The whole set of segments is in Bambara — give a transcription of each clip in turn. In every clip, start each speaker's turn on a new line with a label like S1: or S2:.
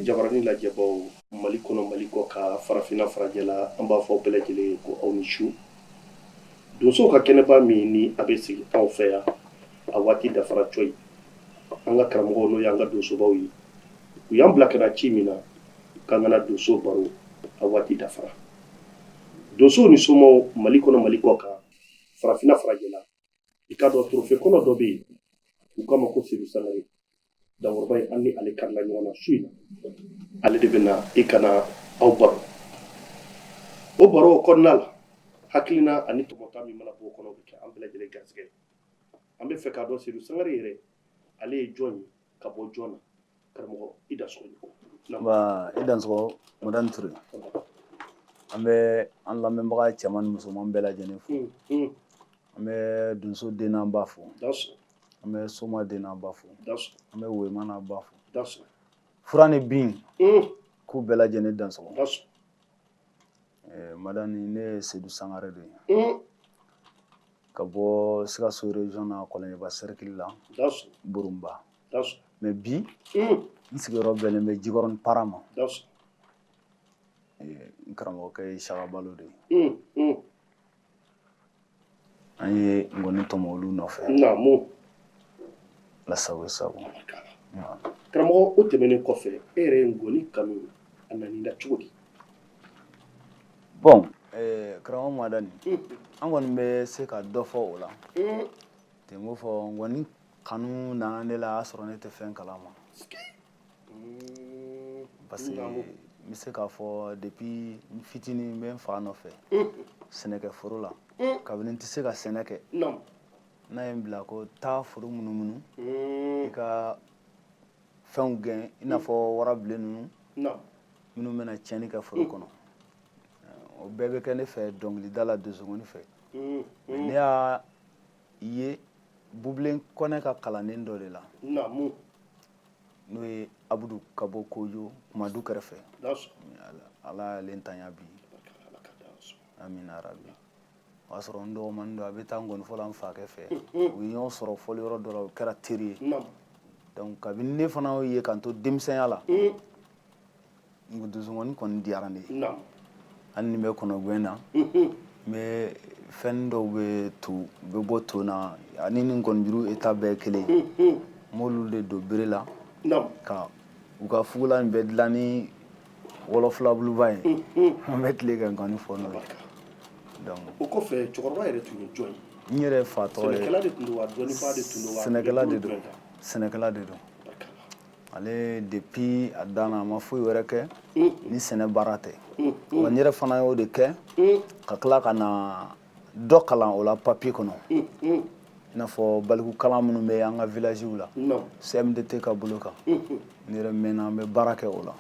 S1: ye jabarani lajɛbaw Mali kɔnɔ Mali kɔ ka farafina farajɛla an b'a fɔ bɛɛ lajɛlen ko aw ni su donsow ka kɛnɛba min ni a bɛ sigi anw fɛ yan a waati dafara coyi an ka karamɔgɔw n'o y'an ka donsobaw ye u y'an bila ka na ci min na k'an kana donso baro a waati dafara donsow ni somaw Mali kɔnɔ Mali kɔ kan farafina farajɛla i ka dɔn trophée kɔnɔ dɔ bɛ yen u k'a ma ko Seydou Sangare Daouda ye an ni ale karila ɲɔgɔn na su in na ale de bɛna i kana aw baro o baro kɔnɔna la hakilina ani tɔmɔta min mana bɔ o kɔnɔ o bɛ kɛ an bɛɛ lajɛlen garisɛgɛ an bɛ fɛ k'a dɔn Seydou Sangare yɛrɛ ale ye jɔn ye ka bɔ jɔn na karamɔgɔ i da sɔgɔ
S2: i dansɔgɔ Madani Ture an bɛ an lamɛnbaga cɛman ni musoman bɛɛ lajɛlen fo an bɛ donso den n'an ba fo an bɛ soma den n'an ba fo an bɛ wema n'an ba fo fura ni bin k'u bɛɛ lajɛlen dansɔgɔ Madani ne ye Seydou Sangare de ye ka bɔ Sikaso région na Kɔlɔnjɛba cercle la Burumba mais bi n sigiyɔrɔ bɛnnen bɛ Jikɔrɔni Para ma n karamɔgɔkɛ ye Saka Balo de ye an ye ngɔni tɔmɔ olu nɔfɛ lasago sago
S1: karamɔgɔ o tɛmɛnen kɔfɛ e yɛrɛ ye ngɔni kanu a nana i la cogo di
S2: bon karamɔgɔ Madani an kɔni bɛ se ka dɔ fɔ o la ten n ko fɔ ngɔni kanu nana ne la a y'a sɔrɔ ne tɛ fɛn kalama parce que n bɛ se k'a fɔ depuis n fitinin n bɛ n fa nɔfɛ sɛnɛkɛforo la kabini n tɛ se ka sɛnɛ kɛ n'a ye n bila ko taa foro munumunu i ka fɛnw gɛn i n'a fɔ warabilen ninnu minnu bɛna tiɲɛni kɛ foro kɔnɔ o bɛɛ bɛ kɛ ne fɛ dɔnkilida la donsogoni fɛ ne y'a ye Bubilen Kɔnɛ ka kalanden dɔ de la n'o ye Abudu ka bɔ Kojo Kumadu kɛrɛfɛ ala y'ale ntanya bi amina rabi o y'a sɔrɔ n dɔgɔmani don a bɛ taa ngɔnifɔ la n fakɛ fɛ u ye ɲɔgɔn sɔrɔ fɔliyɔrɔ dɔ la o kɛra teri ye donc kabini ne fana y'o ye k'an to denmisɛnya la donsogoni kɔni diyara ne ye hali ni bɛ kɔnɔguwen na n bɛ fɛn dɔw bɛ bɔ to na ani ni ngɔnijuru état bɛɛ ye kelen ye n b'olu de don bere la ka u ka fugula nin bɛ dilan ni wɔlɔfilabuluba ye an bɛ tile kɛ ngɔni fɔ n'o ye donc
S1: o kɔfɛ cɛkɔrɔba yɛrɛ tun ye jɔn ye
S2: n yɛrɛ fa tɔgɔ ye
S1: sɛnɛkɛla de tun don wa dɔnnibaa de tun don wa
S2: sɛnɛkɛla de don ale depuis a dan na a ma foyi wɛrɛ kɛ ni sɛnɛ baara tɛ wa n yɛrɛ fana y'o de kɛ ka tila ka na dɔ kalan o la papier kɔnɔ i n'a fɔ balikukalan minnu bɛ an ka villagew la CMDT ka bolo kan n yɛrɛ mɛnna an bɛ baara kɛ o la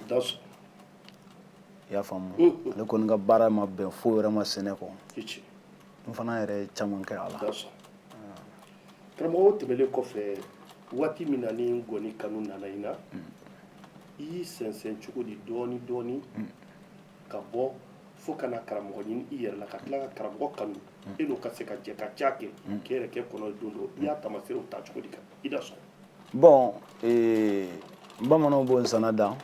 S2: i y'a faamu ale kɔni ka baara ma bɛn foyi wɛrɛ ma sɛnɛ kɔ n fana yɛrɛ ye caman kɛ a la
S1: karamɔgɔ tɛmɛlen kɔfɛ waati min na ni ngɔni kanu nana i na i y'i sɛnsɛn cogo di dɔɔni dɔɔni ka bɔ fo ka na karamɔgɔ ɲini i yɛrɛ la ka tila ka karamɔgɔ kanu e n'o ka se ka jɛ ka ca kɛ k'e yɛrɛ kɛ kɔnɔ don dɔ i y'a tamaserew ta cogo di kan i da sɔn
S2: bon bamananw b'o nsana da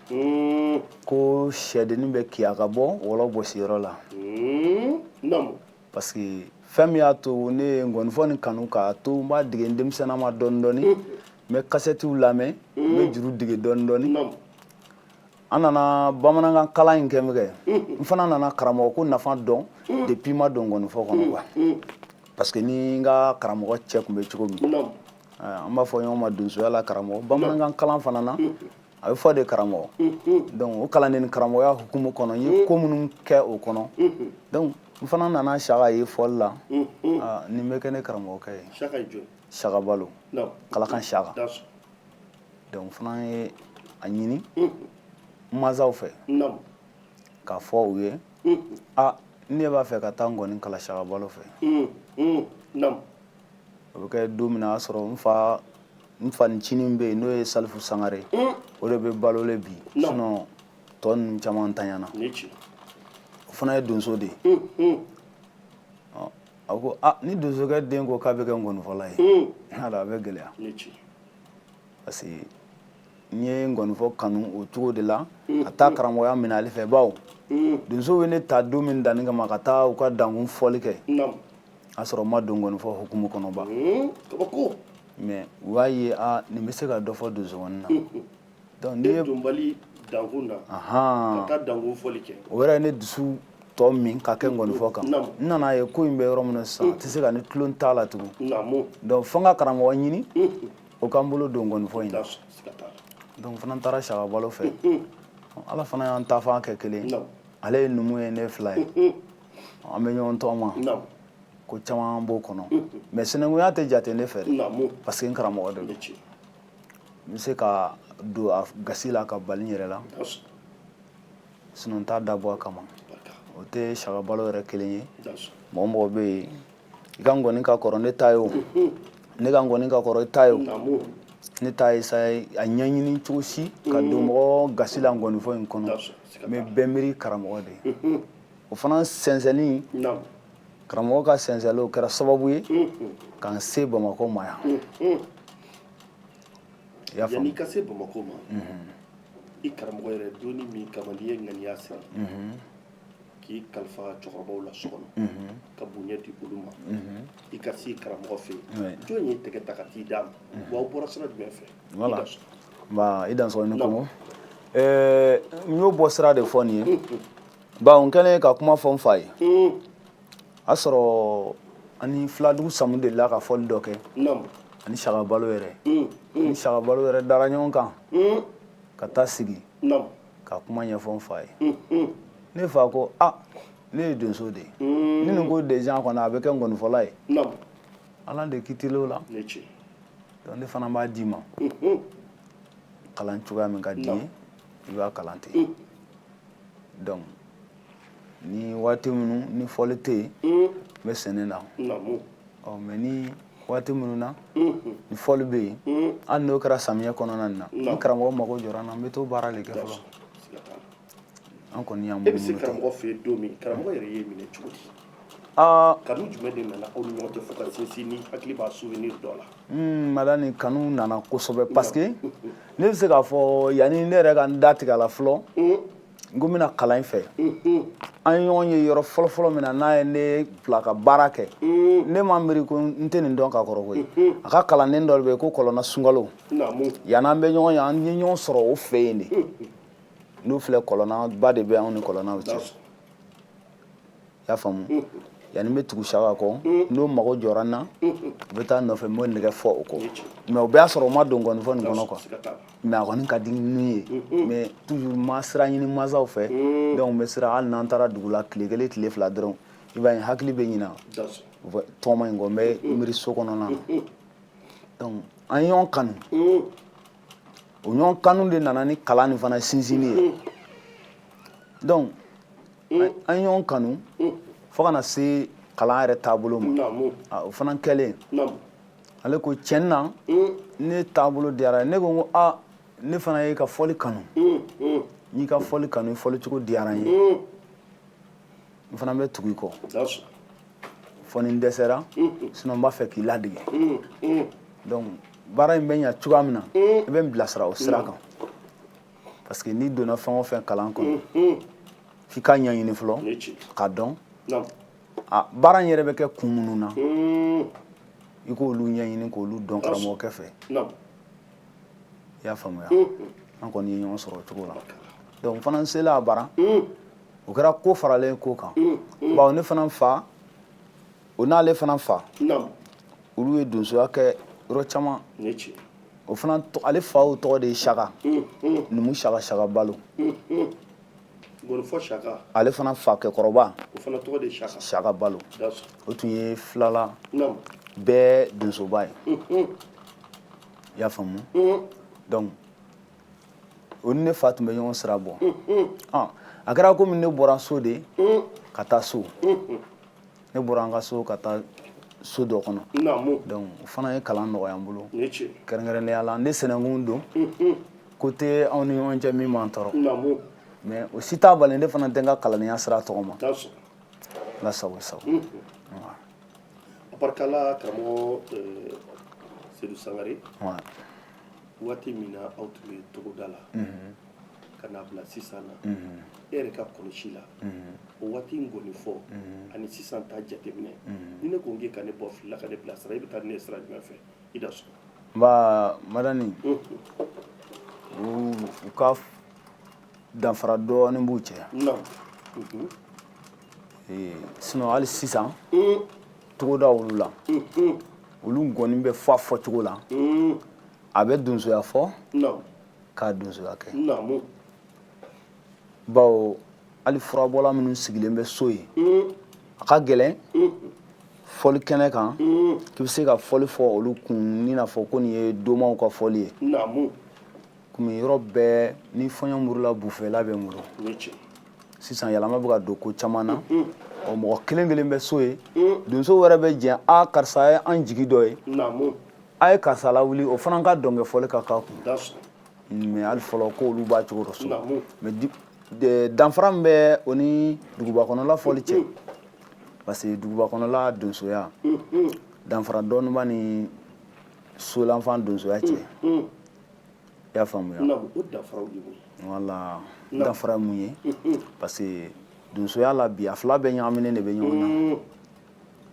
S2: ko sɛdennin bɛ kiya ka bɔ wɔlɔ bɔsiyɔrɔ la parce que fɛn min y'a to ne ye ngɔnifɔ nin kanu k'a to n b'a dege denmisɛnna ma dɔɔni dɔɔni n bɛ kasɛtiw lamɛn n bɛ juru dege dɔɔni dɔɔni an nana bamanankan kalan in kɛ min kɛ n fana nana karamɔgɔ ko nafa dɔn depuis ma don ngɔnifɔ kɔnɔ quoi parce que ni n ka karamɔgɔ cɛ tun bɛ cogo min an b'a fɔ ɲɔgɔn ma donsoya la karamɔgɔ bamanankan kalan fana na a bɛ fɔ de karamɔgɔ donc o kalanden karamɔgɔya hukumu kɔnɔ n ye ko minnu kɛ o kɔnɔ donc n fana nana Saka ye fɔli la nin bɛ kɛ ne karamɔgɔkɛ ye Saka Balo Kalakan Saka donc n fana ye a ɲini n mansaw fɛ k'a fɔ u ye ne b'a fɛ ka taa ngɔni kala Saka Balo fɛ o bɛ kɛ don min na a y'a sɔrɔ n fa ncinin bɛ yen n'o ye Salifu Sangare o de bɛ balolen bi sinon tɔ ninnu caman ntanyana o fana ye donso de ye a ko ni donsokɛ den ko k'a bɛ kɛ ngɔnifɔla ye a bɛ gɛlɛya parce que n ye ngɔnifɔ kanu o cogo de la ka taa karamɔgɔya minɛ ale fɛ bawo donso bɛ ne ta don min danni kama ka taa u ka dankun fɔli kɛ a sɔrɔ n ma don ngɔnifɔ hukumu kɔnɔ ba mais u y'a ye nin bɛ se ka dɔ fɔ donsokɔni na donc n'i ye
S1: donbali dankun na ka taa dankun fɔli kɛ
S2: o yɛrɛ ye ne dusu tɔ min ka kɛ ngɔnifɔ kan n nana ye ko in bɛ yɔrɔ min na sisan a tɛ se ka ne tulon t'a la tugun donc fo n ka karamɔgɔ ɲini o k'an bolo don ngɔnifɔ in na donc n fana taara Saka Balo fɛ ala fana y'an taafan kɛ kelen ale ye numu ye ne fila ye an bɛ ɲɔgɔn tɔgɔma ko caman b'o kɔnɔ mais sinankunya tɛ jate ne fɛ parce que n karamɔgɔ de don n bɛ se ka don a gasi la ka bali n yɛrɛ la sinon n t'a dabɔ a kama o tɛ Saka Balo yɛrɛ kelen ye mɔgɔ mɔgɔ bɛ yen i ka ngɔni ka kɔrɔ ne ta ye o ne ka ngɔni ka kɔrɔ i ta ye o ne t'a ye sa a ɲɛɲini cogo si ka don mɔgɔ gasi la ngɔnifɔ in kɔnɔ n bɛ bɛɛ miiri karamɔgɔ de ye o fana sɛnsɛnni karamɔgɔ ka sɛnsɛnli o kɛra sababu ye k'an se Bamakɔ ma yan i y'a faamu
S1: yanni ka se Bamakɔ ma i karamɔgɔ yɛrɛ donni min kama n'i ye ŋaniya siri k'i kalifa cɛkɔrɔbaw la so kɔnɔ ka bonya di olu ma i ka se karamɔgɔ fɛ yen jɔn ye tɛgɛ ta ka t'i d'a ma wa aw bɔra sira jumɛn fɛ
S2: voilà i dansɔgɔ ni kɔngɔ n y'o bɔ sira de fɔ nin ye bawo n kɛlen ka kuma fɔ n fa ye a sɔrɔ ani Filadugu Samu delila ka fɔli dɔ kɛ ani Saka Balo yɛrɛ ni Saka Balo yɛrɛ dara ɲɔgɔn kan ka taa sigi ka kuma ɲɛfɔ n fa ye ne fa ko ne ye donso de ye ni nin ko déjà kɔni a bɛ kɛ ngɔnifɔla ye ala de kitile o la donc ne fana b'a d'i ma kalan cogoya min ka di ye i b'a kalan ten donc ni waati minnu ni fɔli tɛ yen n bɛ sɛnɛ na mais ni waati minnu na ni fɔli bɛ yen hali n'o kɛra samiyɛ kɔnɔna na ni karamɔgɔ mago jɔra n na n bɛ to baara de kɛ fɔlɔ an kɔni y'an
S1: bolo. E bɛ se karamɔgɔ fɛ yen don min karamɔgɔ yɛrɛ y'e minɛ cogo di? Kanu jumɛn de nana aw ni ɲɔgɔn cɛ fo ka sinsin ni hakili b'a souvenir dɔ la?
S2: Madani kanu nana kosɛbɛ parce que ne bɛ se k'a fɔ yanni ne yɛrɛ ka n da tigɛ a la fɔlɔ n ko n bɛna kalan in fɛ an ye ɲɔgɔn ye yɔrɔ fɔlɔ-fɔlɔ min na n'a ye ne bila ka baara kɛ ne ma miiri ko n tɛ nin dɔn ka kɔrɔ koyi a ka kalanden dɔ bɛ yen ko Kɔlɔnna Sunkalo yanni an bɛ ɲɔgɔn ye an ye ɲɔgɔn sɔrɔ o fɛ yen de n'o filɛ Kɔlɔnna ba de bɛ anw ni Kɔlɔnnaw cɛ i y'a faamu yanni n bɛ tugu Saka kɔ n'o mago jɔra n na u bɛ taa nɔfɛ n b'o nɛgɛ fɔ o kɔ mais o bɛɛ y'a sɔrɔ o ma don ngɔnifɔ nin kɔnɔ quoi mais a kɔni ka di n'u ye mais toujours ma sira ɲini mansaw fɛ donc n bɛ siran hali n'an taara dugu la tile kelen tile fila dɔrɔn i b'a ye hakili bɛ ɲina tɔgɔma in kɔ n bɛ miiri so kɔnɔna na donc an ye ɲɔgɔn kanu o ɲɔgɔn kanu de nana ni kalan nin fana sinsinni ye donc an ye ɲɔgɔn kanu fo kana se kalan yɛrɛ taabolo ma o fana kɛlen ale ko tiɲɛ na ne taabolo diyara ne ko ne fana ye ka fɔli kanu n y'i ka fɔli kanu fɔli cogo diyara n ye n fana bɛ tugu i kɔ fɔ ni n dɛsɛra sinon n b'a fɛ k'i ladege donc baara in bɛ ɲɛ cogoya min na i bɛ n bilasira o sira kan parce que n'i donna fɛn o fɛn kalan kɔnɔ f'i ka ɲɛɲini fɔlɔ k'a dɔn baara in yɛrɛ bɛ kɛ kun minnu na i k'olu ɲɛɲini k'olu dɔn karamɔgɔkɛ fɛ i y'a faamuya an kɔni ye ɲɔgɔn sɔrɔ o cogo la donc n fana sela a bara o kɛra ko faralen ko kan bawo ne fana fa o n'ale fana fa olu ye donsoya kɛ yɔrɔ caman o fana ale fa o tɔgɔ de ye Saka Numu Saka Balo ale fana fa kɛkɔrɔba Saka Balo o tun ye filala bɛɛ donsoba ye i y'a faamu donc o ni ne fa tun bɛ ɲɔgɔn sira bɔ a kɛra komi ne bɔra so de ka taa so ne bɔra an ka so ka taa so dɔ kɔnɔ donc o fana ye kalan nɔgɔya n bolo kɛrɛnkɛrɛnnenya la ne sɛnɛnkun don ko tɛ anw ni ɲɔgɔn cɛ min b'an tɔɔrɔ mais o si t'a bali ne fana tɛ n ka kalandenya sira tɔgɔma ala sago sago
S1: a barika la karamɔgɔ Seydou Sangare waati min na aw tun bɛ togoda la ka n'a bila sisan na e yɛrɛ ka kɔlɔsi la o waati in kɔni fɔ ani sisan ta jateminɛ ni ne ko n k'e ka ne bɔ fili la ka ne bila sira e bɛ taa ni ne sira jumɛn fɛ i da sɔn
S2: nba madani u ka danfara dɔɔni b'u cɛ sinon hali sisan togoda olu la olu kɔni bɛ fɔ a fɔcogo la a bɛ donsoya fɔ k'a donsoya kɛ bawo hali furabɔla minnu sigilen bɛ so ye a ka gɛlɛn fɔli kɛnɛ kan k'i bɛ se ka fɔli fɔ olu kun i n'a fɔ ko nin ye domaw ka fɔli ye komi yɔrɔ bɛɛ ni fɔɲɔ murula bufɛla bɛ muru sisan yɛlɛma bɛ ka don ko caman na ɔ mɔgɔ kelen kelen bɛ so ye donso wɛrɛ bɛ jɛn karisa ye an jigi dɔ ye a ye karisa lawuli o fana ka dɔnkɛ fɔli ka k'a kun mais hali fɔlɔ ko olu b'a cogo dɔ so mais danfara min bɛ o ni dugubakɔnɔla fɔli cɛ parce que dugubakɔnɔla donsoya danfara dɔɔni b'a ni solanfan donsoya cɛ i y'a faamuya wala danfara ye mun ye parce que donsoya la bi a fila bɛɛ ɲagaminen de bɛ ɲɔgɔn na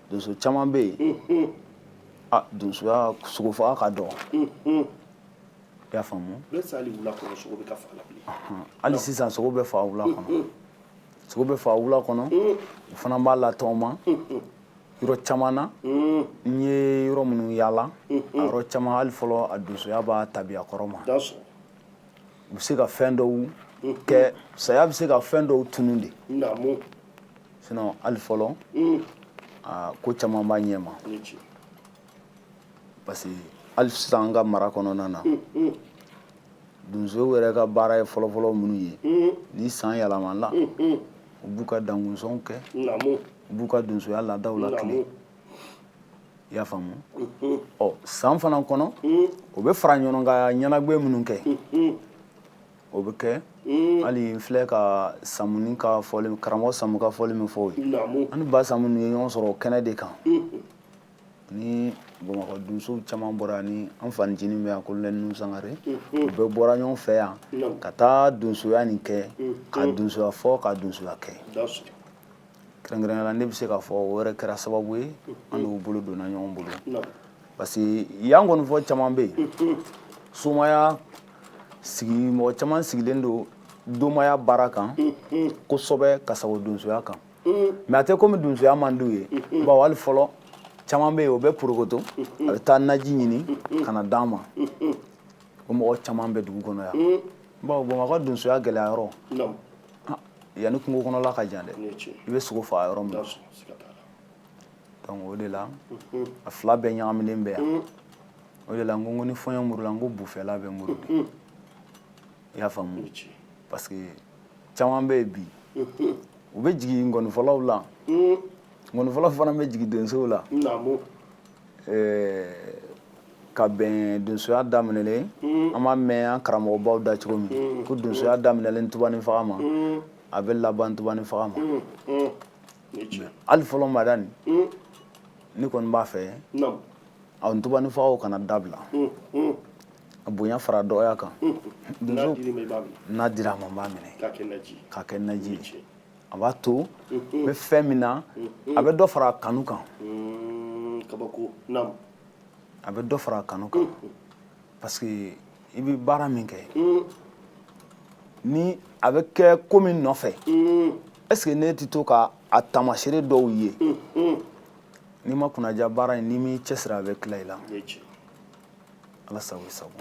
S2: donso caman bɛ yen donsoya sogofaga ka dɔgɔ i y'a faamu hali sisan sogo bɛ faga wula kɔnɔ sogo bɛ faga wula kɔnɔ o fana b'a la tɔn ma yɔrɔ caman na n ye yɔrɔ minnu yaala a yɔrɔ caman hali fɔlɔ a donsoya b'a tabiya kɔrɔ ma u bɛ se ka fɛn dɔw kɛ saya bɛ se ka fɛn dɔw tunu de sinon hali fɔlɔ ko caman b'a ɲɛ ma parce que hali sisan an ka mara kɔnɔna na donso yɛrɛ ka baara ye fɔlɔfɔlɔ minnu ye ni san yɛlɛmana u b'u ka dangunsɔnw kɛ u b'u ka donsoya laadaw lakile i y'a faamu ɔ san fana kɔnɔ o bɛ fara ɲɔgɔn kan ɲɛnajɛ minnu kɛ o bɛ kɛ hali n filɛ ka Samuni ka fɔli karamɔgɔ Samu ka fɔli min fɔ o ye ani ba Samu ye ɲɔgɔn sɔrɔ o kɛnɛ de kan ni Bamakɔ donsow caman bɔra ni an fanicinin bɛ yan Colonel Nuhu Sangare u bɛɛ bɔra ɲɔgɔn fɛ yan ka taa donsoya nin kɛ ka donsoya fɔ ka donsoya kɛ kɛrɛnkɛrɛnnenya la ne bɛ se k'a fɔ o yɛrɛ kɛra sababu ye an n'u bolo donna ɲɔgɔn bolo parce que yan kɔni fɔ caman bɛ yen somaya mɔgɔ caman sigilen don domaya baara kan kosɛbɛ ka sago donsoya kan mais a tɛ komi donsoya man d'u ye bawo hali fɔlɔ caman bɛ yen o bɛ porokoto a bɛ taa naji ɲini ka na d'an ma o mɔgɔ caman bɛ dugu kɔnɔ yan bawo Bamakɔ donsoya gɛlɛya yɔrɔ yanni kungo kɔnɔla ka jan dɛ i bɛ sogo faga yɔrɔ min na donc o de la a fila bɛɛ ɲagaminen bɛ yan o de la n ko ni fɔɲɔ murula n ko bufɛla bɛ muru de i y'a faamu parce que caman bɛ yen bi u bɛ jigin ngɔnifɔlaw la ngɔnifɔlaw fana bɛ jigin donsow la ka bɛn donsoya daminɛlen an b'a mɛn an karamɔgɔbaw da cogo min ko donsoya daminɛlen tubanifaga ma a bɛ laban tubanifaga ma hali fɔlɔ madani ne kɔni b'a fɛ a tubanifagaw kana dabila a bonya fara dɔgɔya kan donso n'a dira a ma n b'a minɛ k'a kɛ naji ye a b'a to n bɛ fɛn min na a bɛ dɔ fara a kanu kan a bɛ dɔ fara a kanu kan parce que i bɛ baara min kɛ ni a bɛ kɛ ko min nɔfɛ est ce que ne tɛ to ka a taamasere dɔw ye n'i ma kunnaja baara in n'i m'i cɛsiri a bɛ tila i la ala sago i sago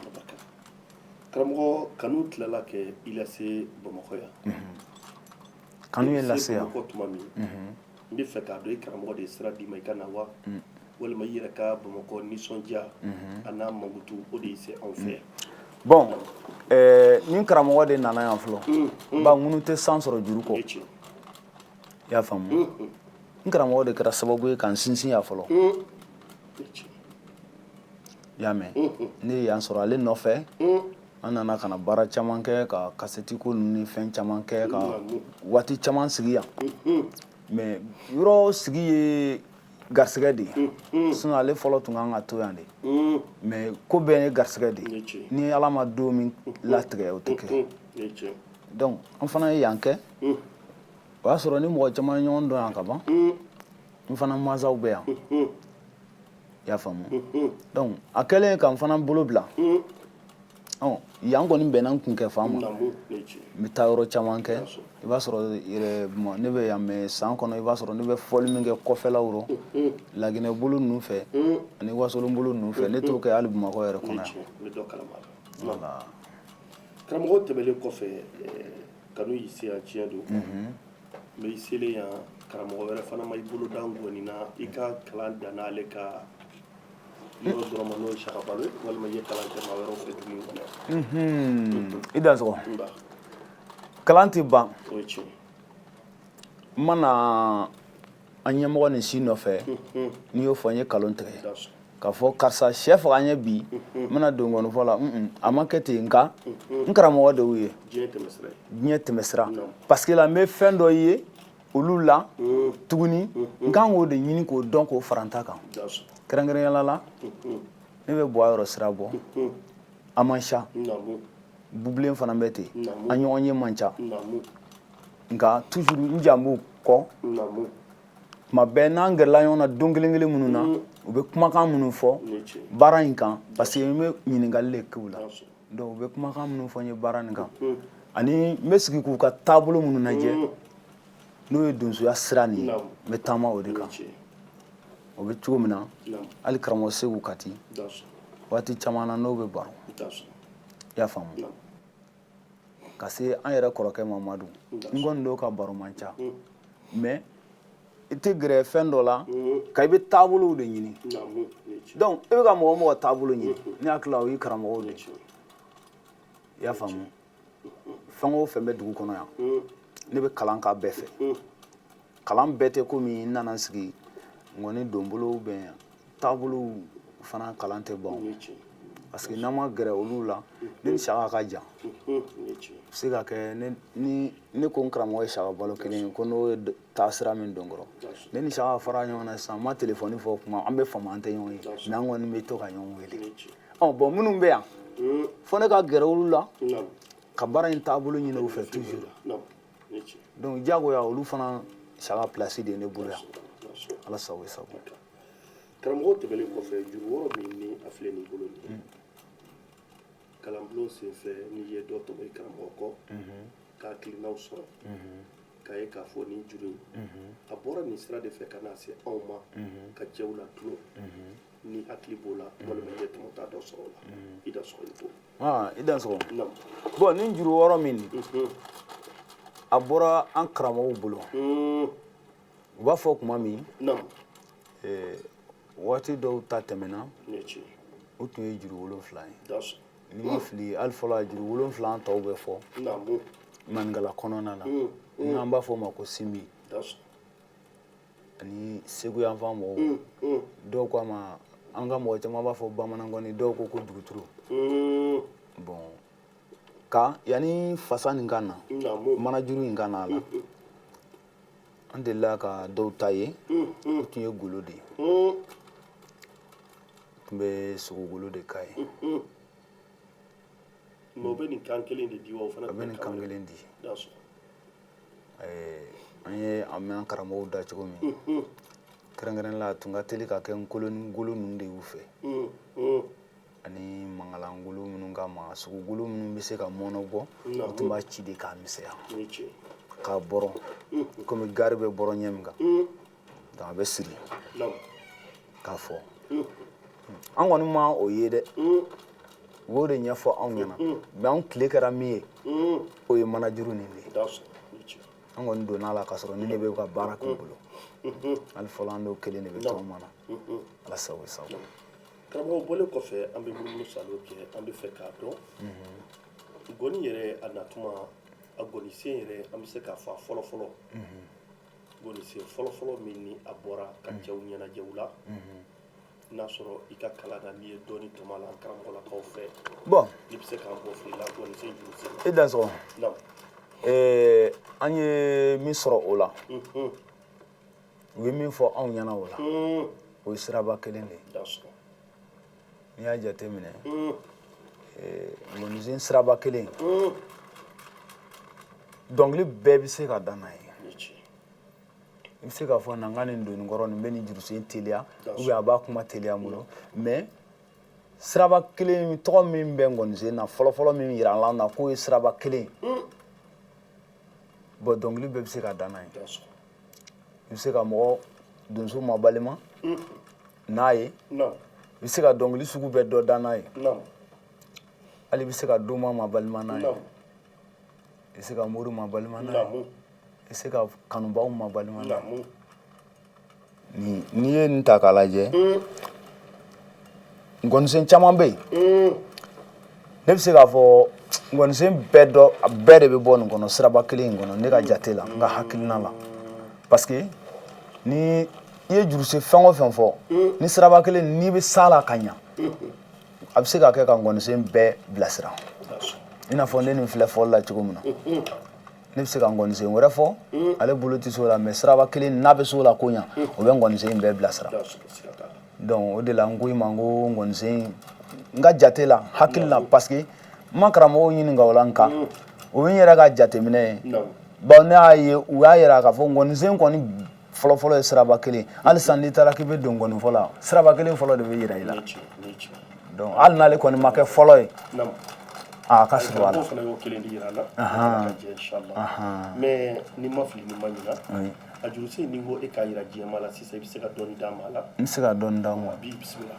S1: karamɔgɔ kanu tilala kɛ i lase Bamakɔ yan
S2: kanu ye lase yan
S1: Bamakɔ tuma min n bɛ fɛ k'a dɔn i karamɔgɔ de ye sira d'i ma i ka na wa walima i yɛrɛ ka Bamakɔ nisɔndiya a n'a mankutu o de y'i se anw fɛ yan
S2: bon ni karamɔgɔ de nana yan fɔlɔ ba ŋunu tɛ san sɔrɔ juru kɔ i y'a faamu n karamɔgɔ de kɛra sababu ye ka n sinsin yan fɔlɔ i y'a mɛn ne ye yan sɔrɔ ale nɔfɛ an nana ka na baara caman kɛ ka kasɛti ko ninnu ni fɛn caman kɛ ka waati caman sigi yan mais yɔrɔ sigi ye garisɛgɛ de sinon ale fɔlɔ tun kan ka to yan de mais ko bɛɛ ye garisɛgɛ de ni ala ma don min latigɛ o tɛ kɛ donc an fana ye yan kɛ o y'a sɔrɔ ni mɔgɔ caman ye ɲɔgɔn dɔn yan ka ban n fana mansaw bɛ yan i y'a faamu donc a kɛlen k'an fana bolo bila yan kɔni bɛnna n kun kɛ fan ma n bɛ taa yɔrɔ caman kɛ i b'a sɔrɔ yɛrɛ ne bɛ yan mɛ san kɔnɔ i b'a sɔrɔ ne bɛ fɔli min kɛ kɔfɛlaw rɔ laginɛ bolo ninnu fɛ ani wasolon bolo ninnu fɛ ne t'o kɛ hali bamakɔ yɛrɛ kɔnɔ yan
S1: voilà karamɔgɔ tɛmɛlen kɔfɛ kanu y'i se yan tiɲɛ don mais i selen yan karamɔgɔ wɛrɛ fana ma i bolo da ngɔni na i ka kalan danna ale ka yɔrɔ dɔrɔn ma n'o ye Saka Balo walima i ye kalan kɛ maa wɛrɛw fɛ tuguni
S2: i dansɔgɔ kalan tɛ ban
S1: o ye tiɲɛ
S2: n mana an ɲɛmɔgɔ nin si nɔfɛ n'i y'o fɔ n ye nkalon tigɛ k'a fɔ karisa sɛ faga an ye bi n bɛna don ngɔnifɔ la a ma kɛ ten nka n karamɔgɔ de y'u ye diɲɛ tɛmɛsira parce que la n bɛ fɛn dɔ ye olu la tuguni n kan k'o de ɲini k'o dɔn k'o fara n ta kan kɛrɛnkɛrɛnyala la ne bɛ bɔ a yɔrɔ sira bɔ a man ca bubilen fana bɛ ten a ɲɔgɔn ye man ca nka toujours n jan b'u kɔ tuma bɛɛ n'an gɛrɛla ɲɔgɔn na don kelen kelen minnu na u bɛ kumakan minnu fɔ baara in kan parce que n bɛ ɲininkali de kɛ u la donc u bɛ kumakan minnu fɔ n ye baara in kan ani n bɛ sigi k'u ka taabolo minnu lajɛ n'o ye donsoya sira nin ye n bɛ taama o de kan o bɛ cogo min na hali karamɔgɔ Segu Kati waati caman na n'o bɛ baro i y'a faamu ka se an yɛrɛ kɔrɔkɛ Mamadu n kɔni n'o ka baro man ca mais i tɛ gɛrɛ fɛn dɔ la ka i bɛ taabolow de ɲini donc i bɛ ka mɔgɔ mɔgɔ taabolo ɲini ne hakili la o y'i karamɔgɔw de i y'a faamu fɛn o fɛn bɛ dugu kɔnɔ yan ne bɛ kalan k'a bɛɛ fɛ kalan bɛɛ tɛ komi n nana sigi ngɔni donbolo bɛn taabolow fana kalan tɛ ban parce que n'an ma gɛrɛ olu la ne ni Saka ka jan se ka kɛ ne ko n karamɔgɔ ye Saka Balo kelen ye ko n'o ye taa sira min don kɔrɔ ne ni Saka fara ɲɔgɔn na sisan n ma telefɔni fɔ kuma an bɛ fama an tɛ ɲɔgɔn ye mais an kɔni bɛ to ka ɲɔgɔn wele bon minnu bɛ yan fo ne ka gɛrɛ olu la ka baara in taabolo ɲini u fɛ toujours donc diyagoya olu fana Saka place de ye ne bolo yan ala sago i sago
S1: karamɔgɔ tɛmɛlen kɔfɛ juru wɔɔrɔ min ni a filɛ nin bolo nin kalanbulon senfɛ n'i ye dɔ tɔmɔ i karamɔgɔ kɔ ka hakilinaw sɔrɔ k'a ye k'a fɔ nin juru in a bɔra nin sira de fɛ ka na se anw ma ka cɛw la tulon ni hakili b'o la walima i ye tɔmɔta dɔ sɔrɔ o la i da sɔgɔ i ko
S2: i da sɔgɔ bon nin juru wɔɔrɔ min a bɔra an karamɔgɔw bolo u b'a fɔ tuma min waati dɔw ta tɛmɛna o tun ye juru 7 ye ni ma fili hali fɔlɔ juru 7 tɔw bɛ fɔ maninkala kɔnɔna na n'an b'a fɔ o ma ko sinbi ani segu yan fan mɔgɔw dɔw ko a ma an ka mɔgɔ caman b'a fɔ bamanankɔni dɔw ko duguturu bon ka yanni fasa nin ka na manajuru in ka na a la an delila ka dɔw ta ye o tun ye golo de ye tun bɛ sogogolo de ka ye
S1: mais o bɛ nin kan kelen de di wa o fana
S2: bɛ nin kan kelen di an ye a mɛn karamɔgɔw da cogo min kɛrɛnkɛrɛnnen la a tun ka teli ka kɛ ngolo ninnu de y'u fɛ ani mangalangolo minnu ka ma sogogolo minnu bɛ se ka mɔnɔ bɔ o tun b'a ci de k'a misɛnya k'a bɔrɔ komi gari bɛ bɔrɔ ɲɛ min kan donc a bɛ siri k'a fɔ an kɔni ma o ye dɛ u b'o de ɲɛfɔ anw ɲɛna mais anw tile kɛra min ye o ye manajuru nin de ye an kɔni donna a la k'a sɔrɔ ni ne bɛ ka baara k'u bolo hali fɔlɔ an n'o kelen de bɛ tɔgɔma na ala sago i sago
S1: karamɔgɔ bɔlen kɔfɛ an bɛ munumunu salo kɛ an bɛ fɛ k'a dɔn gɔni yɛrɛ a natuma a gɔnisen yɛrɛ an bɛ se k'a fɔ a fɔlɔ-fɔlɔ gɔnisen fɔlɔ-fɔlɔ min ni a bɔra ka cɛw ɲɛnajɛw la n'a sɔrɔ i ka kalan na n'i ye dɔɔni tɔmɔ a la karamɔgɔlakaw fɛ
S2: bon
S1: i bɛ se k'an bɔ fili la gɔnisen juru sen
S2: i da sɔgɔ an ye min sɔrɔ o la u ye min fɔ anw ɲɛna o la o ye siraba kelen de ye n'i y'a jate minɛ ngɔninsen siraba kelen dɔnkili bɛɛ bɛ se ka da n'a ye i bɛ se k'a fɔ na n ka nin doni kɔrɔ nin bɛ nin jurusen teliya a b'a kuma teliya n bolo mais siraba kelen tɔgɔ min bɛ ngɔninsen na fɔlɔfɔlɔ min yira an na k'o ye siraba kelen bon dɔnkili bɛɛ bɛ se ka da n'a ye i bɛ se ka mɔgɔ donso mabalima n'a ye i bɛ se ka dɔnkili sugu bɛɛ dɔ da n'a ye hali i bɛ se ka doma mabalima n'a ye i bɛ se ka mori mabalima n'a ye i bɛ se ka kanubaw mabalima n'a ye n'i ye nin ta k'a lajɛ ngɔninsen caman bɛ yen ne bɛ se k'a fɔ ngɔninsen bɛɛ de bɛ bɔ nin kɔnɔ siraba kelen in kɔnɔ ne ka jate la n ka hakilina la parce que ni i ye jurusen fɛn o fɛn fɔ ni siraba kelen n'i bɛ s'a la ka ɲa a bɛ se ka kɛ ka ngɔninsen bɛɛ bilasira i n'a fɔ ne nin filɛ fɔli la cogo min na ne bɛ se ka ngɔninsen wɛrɛ fɔ ale bolo tɛ se o la mais siraba kelen n'a bɛ se o la ko ɲa o bɛ ngɔninsen in bɛɛ bilasira donc o de la n ko i ma n ko ngɔninsen n ka jate la hakili la parce que n ma karamɔgɔw ɲininka o la nka o ye n yɛrɛ ka jateminɛ ye bawo ne y'a ye u y'a yira k'a fɔ ngɔninsen kɔni fɔlɔfɔlɔ ye siraba kelen hali sisan n'i taara k'i bɛ don ngɔninfɔ la siraba kelen fɔlɔ de bɛ yira i la donc hali n'ale kɔni ma kɛ fɔlɔ ye a ka sɔrɔ a la
S1: fana y'o kelen de yira an na inshallah mais ni ma fili ni ma ɲina a jurusen ni ko e k'a yira diɲɛma la sisan i bɛ se ka dɔɔni d'a ma a la
S2: n bɛ se ka dɔɔni d'a ma
S1: bi bisimila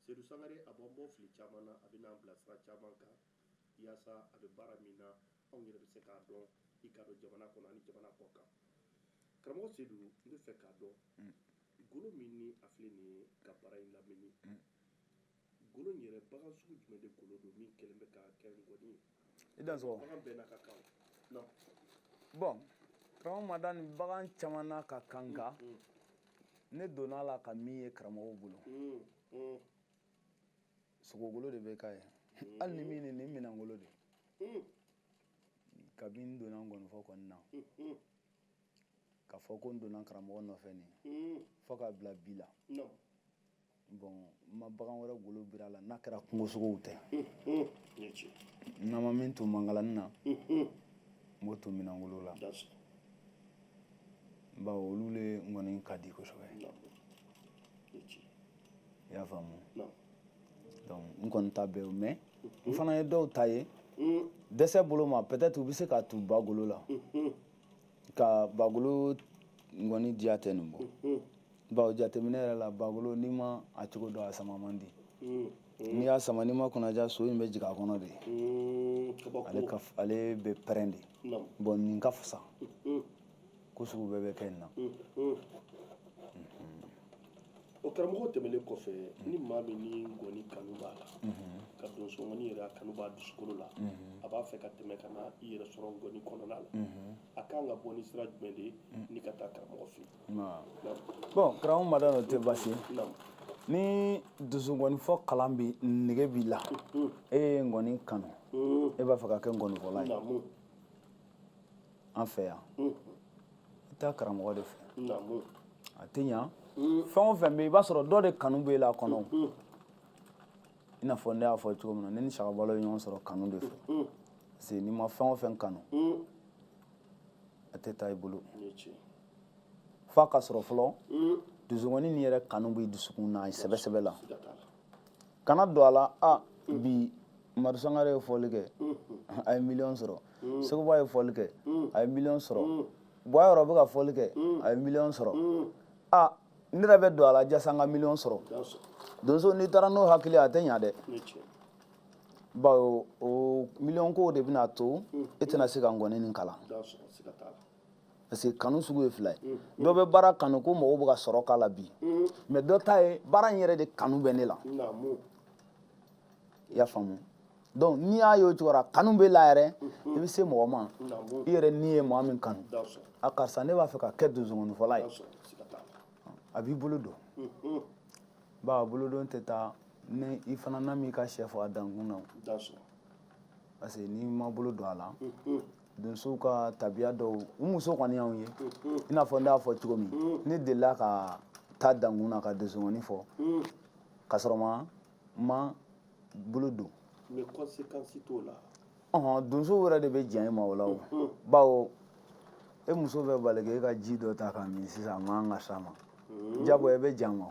S1: Seydou Sangare a b'an bɔ fili caman na a bɛ n'an bila sira caman kan yaasa a bɛ baara min na anw yɛrɛ bɛ se k'a dɔn i k'a dɔn jamana kɔnɔ ani jamana kɔ kan karamɔgɔ Seydou n bɛ fɛ k'a dɔn golo min ni a filɛ nin ye ka baara in lamɛnni golo in yɛrɛ bagan sugu jumɛn de golo don min kɛlen bɛ ka kɛ ngɔni ye
S2: i dansɔgɔ
S1: bagan bɛɛ n'a ka kan non
S2: bon karamɔgɔ mada ni bagan caman n'a ka kan nka ne donna la ka min ye karamɔgɔw bolo sogogolo de bɛ k'a ye hali ni min nin minɛngolo de kabini n donna ngɔnifɔ kɔni na ka fɔ ko n donna karamɔgɔ nɔfɛ nin fɔ ka bila bi la bon n ma bagan wɛrɛ golo bira a la n'a kɛra kungosogow tɛ n'a ma min to mangalani na n b'o to minɛngolo la bawo olu le ŋɔni ka di kosɛbɛ i y'a faamu donc n kɔni ta bɛɛ mais n fana ye dɔw ta ye dɛsɛ bolo ma peut-être u bɛ se ka tu bagolo la ka bagolo ŋɔni diya tɛ nin bɔ bawo jateminɛ yɛrɛ la bagolo n'i ma a cogo dɔn a sama man di n'i y'a sama n'i ma kunnaja so in bɛ jigin a kɔnɔ de ale bɛ pɛrɛn de bon nin ka fisa ko sugu bɛɛ bɛ kɛ nin na
S1: o karamɔgɔ tɛmɛnen kɔfɛ ni maa min ni ŋɔni kanu b'a la ka donso ŋɔni yɛrɛ a kanu b'a dusukolo la a b'a fɛ ka tɛmɛ ka na i yɛrɛ sɔrɔ ŋɔni kɔnɔna la a kan ka bɔ ni sira jumɛn de ye ni ka taa karamɔgɔ fɛ
S2: bon karamɔgɔ madame o tɛ basi ni dusukɔni fɔ kalan bi nege b'i la e ye ŋɔni kanu e b'a fɛ ka kɛ ŋɔnifɔla ye an fɛ yan i taa karamɔgɔ de fɛ a tɛ ɲa fɛn o fɛn bɛ yen i b'a sɔrɔ dɔ de kanu b'e la kɔnɔ i n'a fɔ ne y'a fɔ cogo min na ne ni Sagabalo ye ɲɔgɔn sɔrɔ kanu de fɛ parce que n'i ma fɛn o fɛn kanu a tɛ taa i bolo f'a ka sɔrɔ fɔlɔ dusukɔni nin yɛrɛ kanu b'i dusukun na sɛbɛ-sɛbɛ la kana don a la bi Madu Sangare ye fɔli kɛ a ye miliyɔn sɔrɔ Seguba ye fɔli kɛ a ye miliyɔn sɔrɔ Buwayɔrɔ bɛ ka fɔli kɛ a ye miliyɔn sɔrɔ ne yɛrɛ bɛ don a la jasa n ka miliyɔn sɔrɔ donso n'i taara n'o hakili a tɛ ɲa dɛ bawo o miliyɔn ko de bɛna to e tɛna se ka ŋɔni nin kalan parce que kanu sugu ye fila ye dɔ bɛ baara kanu ko mɔgɔw bɛ ka sɔrɔ k'a la bi mais dɔ ta ye baara in yɛrɛ de kanu bɛ ne la i y'a faamu donc n'i y'a ye o cogo la kanu b'e la yɛrɛ i bɛ se mɔgɔ ma i yɛrɛ n'i ye maa min kanu karisa ne b'a fɛ ka kɛ dusukɔnifɔla ye a b'i bolo don bawo bolodon tɛ taa ni i fana na m'i ka sɛ fɔ a dankun na parce que n'i ma bolo don a la donsow ka tabiya dɔw u muso kɔni y'anw ye i n'a fɔ ne y'a fɔ cogo min ne delila ka taa dankun na ka dusukɔni fɔ ka sɔrɔ ma bolo don
S1: mais conséquence t'o la
S2: donsow yɛrɛ de bɛ diɲɛ i ma o la o bawo e muso bɛ bali k'e ka ji dɔ ta k'a min sisan a man kan ka s'a ma jagoya i bɛ jan ma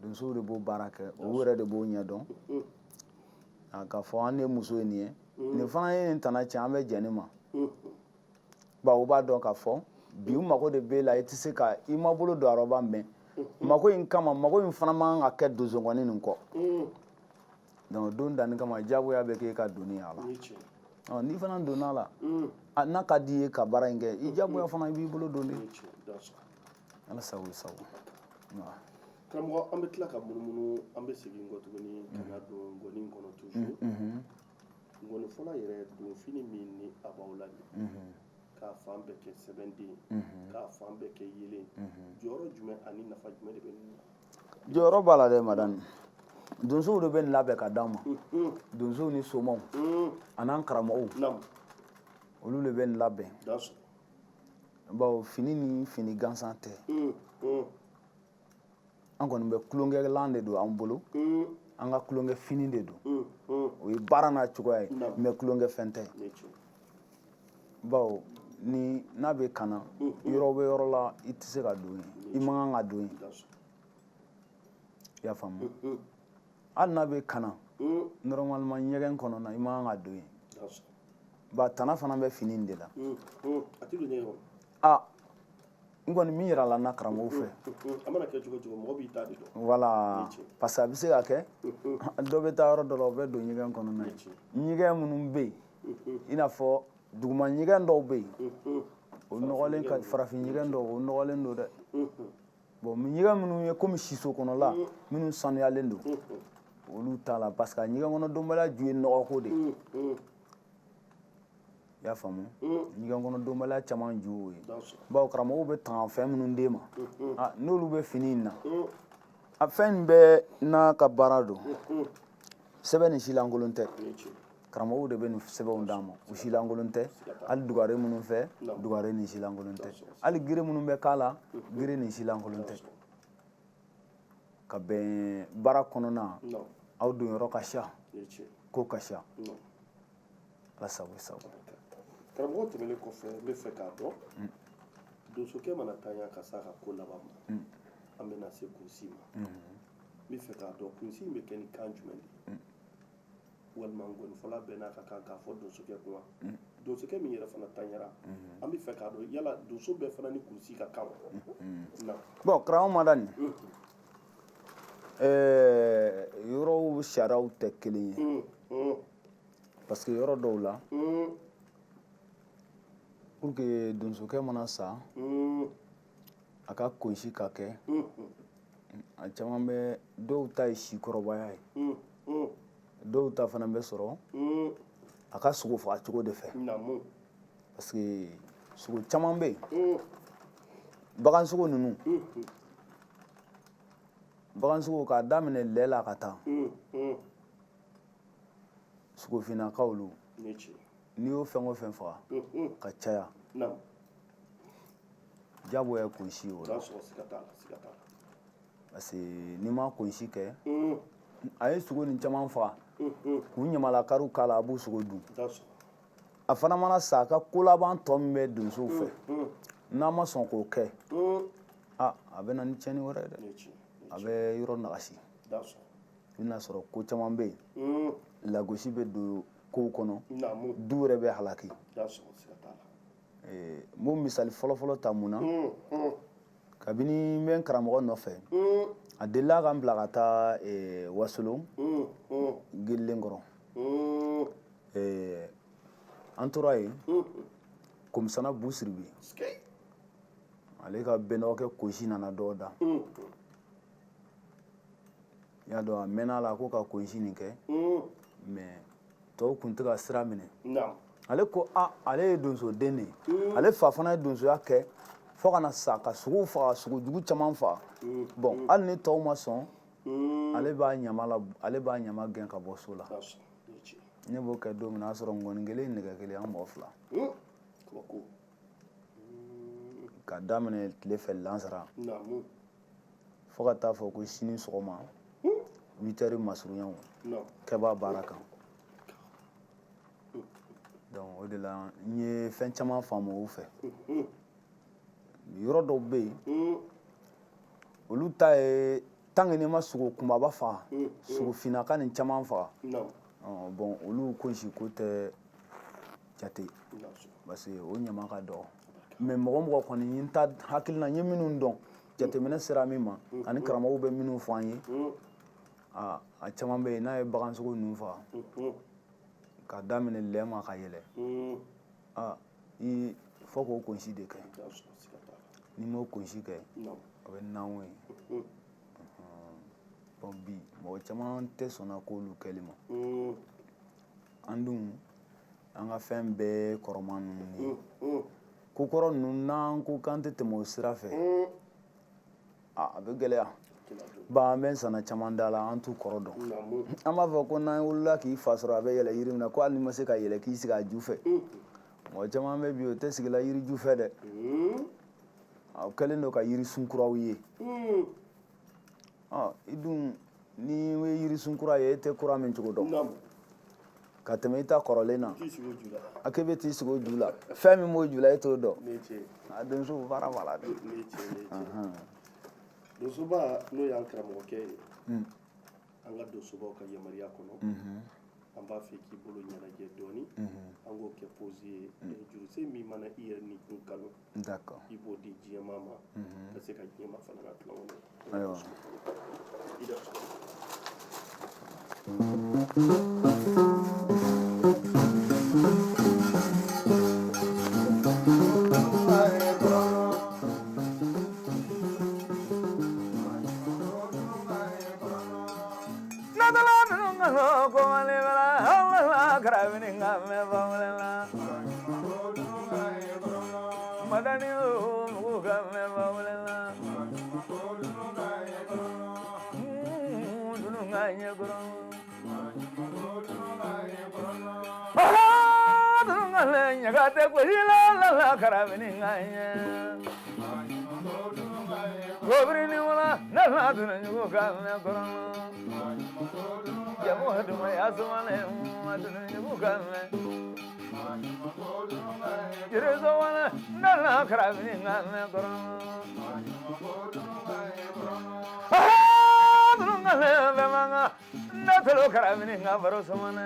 S2: donsow de b'o baara kɛ o yɛrɛ de b'o ɲɛdɔn k'a fɔ an de muso ye nin ye nin fana ye nin tana cɛ an bɛ jɛn nin ma bawo u b'a dɔn k'a fɔ bi u mago de b'e la i tɛ se ka i ma bolo don a rɔ mɛn mago in kama mago in fana man kan ka kɛ donsokɔni nin kɔ donc don danni kama jagoya bɛ k'e ka donni a la n'i fana donna a la n'a ka di i ye ka baara in kɛ i jagoya fana i b'i bolo don de ala sago i sago
S1: karamɔgɔ an bɛ tila ka munumunu an bɛ segin kɔ tuguni ka na don ŋɔni kɔnɔ toujours ŋɔnifɔla yɛrɛ don fini min ni a b'aw la nin k'a fan bɛɛ kɛ sɛbɛnden k'a fan bɛɛ kɛ yelen jɔyɔrɔ jumɛn ani nafa jumɛn de bɛ nin na
S2: jɔyɔrɔ b'a la dɛ madame donsow de bɛ nin labɛn ka d'an ma donsow ni somaw a n'an karamɔgɔw olu de bɛ nin labɛn bawo fini ni fini gansan tɛ an kɔni bɛ tulonkɛlan de don an bolo an ka tulonkɛ fini de don o ye baara n'a cogoya ye mais tulonkɛ fɛn tɛ bawo n'a bɛ kana yɔrɔ bɛ yɔrɔ la i tɛ se ka don yen i man kan ka don yen i y'a faamu hali n'a bɛ kana normalement ɲɛgɛn kɔnɔna i man kan ka don yen ba tana fana bɛ fini in de la n kɔni min yira la n na karamɔgɔw fɛ
S1: a mana kɛ cogo cogo mɔgɔ b'i ta de dɔn
S2: voilà parce que a bɛ se ka kɛ dɔ bɛ taa yɔrɔ dɔ la o bɛ don ɲɛgɛn kɔnɔna ye ɲɛgɛn minnu bɛ yen i n'a fɔ duguma ɲɛgɛn dɔw bɛ yen o nɔgɔlen ka farafin ɲɛgɛn dɔw o nɔgɔlen don dɛ bon ɲɛgɛn minnu ye komi siso kɔnɔla minnu sanuyalen don olu t'a la parce que a ɲɛgɛn kɔnɔ donbaliya ju ye nɔgɔko de ye i y'a faamu ɲɛgɛn kɔnɔ donbaliya caman ju y'o ye bawo karamɔgɔw bɛ tanga fɛn minnu d'e ma n'olu bɛ fini in na a fɛn in bɛɛ n'a ka baara don sɛbɛn ni silankolon tɛ karamɔgɔw de bɛ nin sɛbɛnw d'an ma u silankolon tɛ hali dugare minnu fɛ dugare ni silankolon tɛ hali gere minnu bɛ k'a la gere ni silankolon tɛ ka bɛn baara kɔnɔna aw don yɔrɔ ka ca ko ka ca ala sago i sago
S1: karamɔgɔ tɛmɛnen kɔfɛ n bɛ fɛ k'a dɔn donsokɛ mana tanya ka s'a ka ko laban ma an bɛna se kunsi ma n bɛ fɛ k'a dɔn kunsi in bɛ kɛ ni kan jumɛn de walima ngɔnifɔla bɛɛ n'a ka kan k'a fɔ donsokɛ kuma donsokɛ min yɛrɛ fana tanyara an bɛ fɛ k'a dɔn yala donso bɛɛ fana ni kunsi ka kan na
S2: bon karamɔgɔ madani yɔrɔw sariyaw tɛ kelen ye parce que yɔrɔ dɔw la pour que donsokɛ mana sa a ka kunsi ka kɛ a caman bɛ dɔw ta ye sikɔrɔbaya ye dɔw ta fana bɛ sɔrɔ a ka sogo faga cogo de fɛ parce que sogo caman bɛ yen bagansogo ninnu bagansogo k'a daminɛ lɛ la ka taa sogofinnakaw olu n'i y'o fɛn o fɛn faga ka caya diyagoya kunsi o la parce que n'i ma kunsi kɛ a ye sogo nin caman faga k'u ɲamalakariw k'a la a b'u sogo dun a fana mana sa a ka ko laban tɔ min bɛ donsow fɛ n'a ma sɔn k'o kɛ a bɛ na ni tiɲɛni wɛrɛ ye dɛ a bɛ yɔrɔ nagasi i bɛna sɔrɔ ko caman bɛ yen lagosi bɛ don kow kɔnɔ du yɛrɛ bɛ halaki n b'o misali fɔlɔfɔlɔ ta mun na kabini n bɛ n karamɔgɔ nɔfɛ a delila ka n bila ka taa wasolon gelenkɔrɔ an tora yen komisana busiribi ale ka bɛnɔgɔkɛ kosi nana dɔw da i y'a dɔn a mɛnna a la ko ka kosi nin kɛ mais tɔw tun tɛ ka sira minɛ ale ko ale ye donsoden de ye ale fa fana ye donsoya kɛ fo kana sa ka sogow faga sogojugu caman faga bon hali ni tɔw ma sɔn ale b'a ɲama gɛn ka bɔ so la ne b'o kɛ don min na a sɔrɔ ngɔni kelen nɛgɛ kelen an mɔgɔ fila ka daminɛ tile fɛ lansara fo ka taa fɔ ko sini sɔgɔma 8 heures masurunyaw kɛ b'a baara kan donc o de la n ye fɛn caman faamu o fɛ yɔrɔ dɔw bɛ yen olu ta ye tant que n'i ma sogo kumaba faga sogo finnaka nin caman faga bon olu kunsi ko tɛ jate parce que o ɲama ka dɔgɔ mais mɔgɔ mɔgɔ kɔni n ta hakilina n ye minnu dɔn jateminɛ sera min ma ani karamɔgɔw bɛ minnu fɔ an ye a caman bɛ yen n'a ye bagansogo ninnu faga ka daminɛ lɛ ma ka yɛlɛ i fo k'o kunsi de kɛ n'i m'o kunsi kɛ a bɛ nanw ye bon bi mɔgɔ caman tɛ sɔnna k'olu kɛli ma an dun an ka fɛn bɛɛ kɔrɔma ninnu ye ko kɔrɔ ninnu n'an ko k'an tɛ tɛmɛ o sira fɛ a bɛ gɛlɛya ba an bɛ sana caman da la an t'u kɔrɔ dɔn an b'a fɔ ko n'an wolola k'i fa sɔrɔ a bɛ yɛlɛ yiri min na ko hali ni ma se ka yɛlɛ k'i sigi a ju fɛ mɔgɔ caman bɛ bi o tɛ sigila yiri ju fɛ dɛ o kɛlen don ka yirisun kuraw ye i dun ni ye yirisun kura ye e tɛ kura min cogo dɔn ka tɛmɛ i ta kɔrɔlen na a k'e bɛ t'i sigi o ju la fɛn min b'o ju la e t'o dɔn a donso baara b'a la dɛ
S1: donsoba n'o y'an karamɔgɔkɛ ye an ka donsobaw ka yamaruya kɔnɔ an b'a fɛ k'i bolo ɲɛnajɛ dɔɔni an k'o kɛ pause ye jurusɛ min mana i yɛrɛ ni kun kanu i b'o di diɲɛma ma ka se ka diɲɛma fana ka tila kɔnɔ
S3: Jerusalem, Nana Craving, and not a look at me, Avarosamana.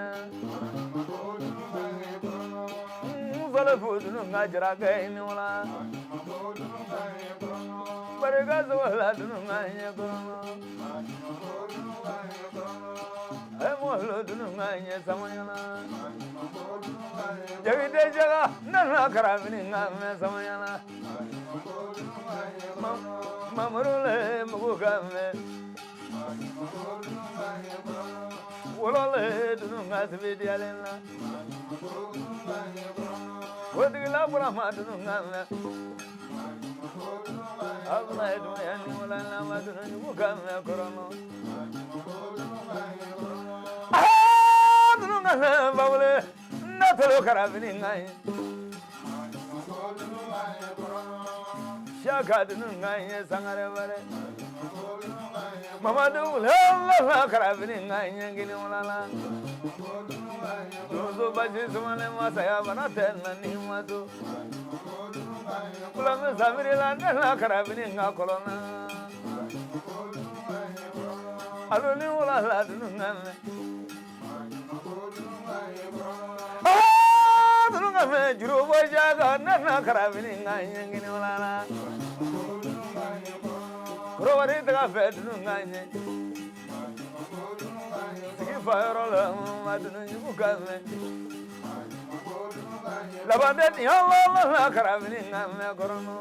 S3: Food, Najaraga, Nola. But it goes well, I don't know. I'm all doing my Samayana. Jaga, Nana Caravini, Samayana. Mamarule, Mugame. Wolole, Dungas Vidialena. What do you love for a matter? I've lied to anyone and I'm not going to come a corona. Not to look at everything. Shaka didn't Sangare. Mamma do love everything. I ain't getting on. Those budgets one and was I have not and him was to. Pulang Zamiriland and Carabin in our corona. I don't know what I had. Juru Jaga, Nana Carabin in Nolana. Rovarita fed Nungane. Fire all I don't know you got me. Labandet, Yalla Carabin in Corona.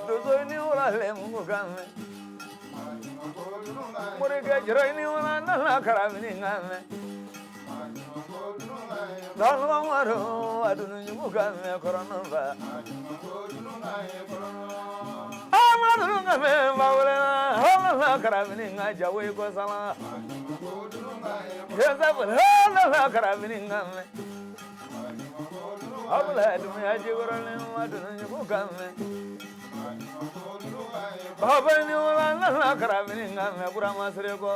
S3: Those I knew I let Mugame. Moriga, Nana Carabin in Don't want I don't know you got me a corona. I'm not a man, Maula, Carabin, Jawi Gosala. Yes, I will have Carabin. I will have to me, I do what I don't know you got me. Baba knew I Carabin, and Grandma Srego.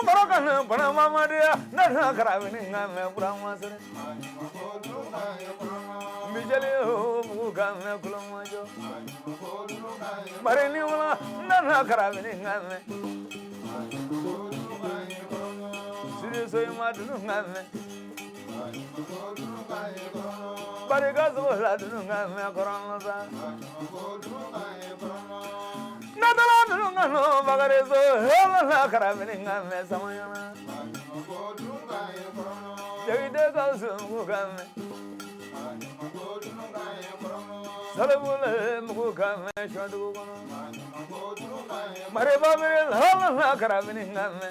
S3: Broken, Panama, dear, not Carabin, and Grandma Srego. Mijelio, Mugame, Kulomajo. Marinula, Nana Carabin, and seriously, Madame. But it goes well, I don't know, Corona. Not a lot of no, Bagarezo, Helena Carabin, and Samayana. Jade goes, Mugame. Salabule, Mugame, Shadu. Maribabel, Helena Carabin, and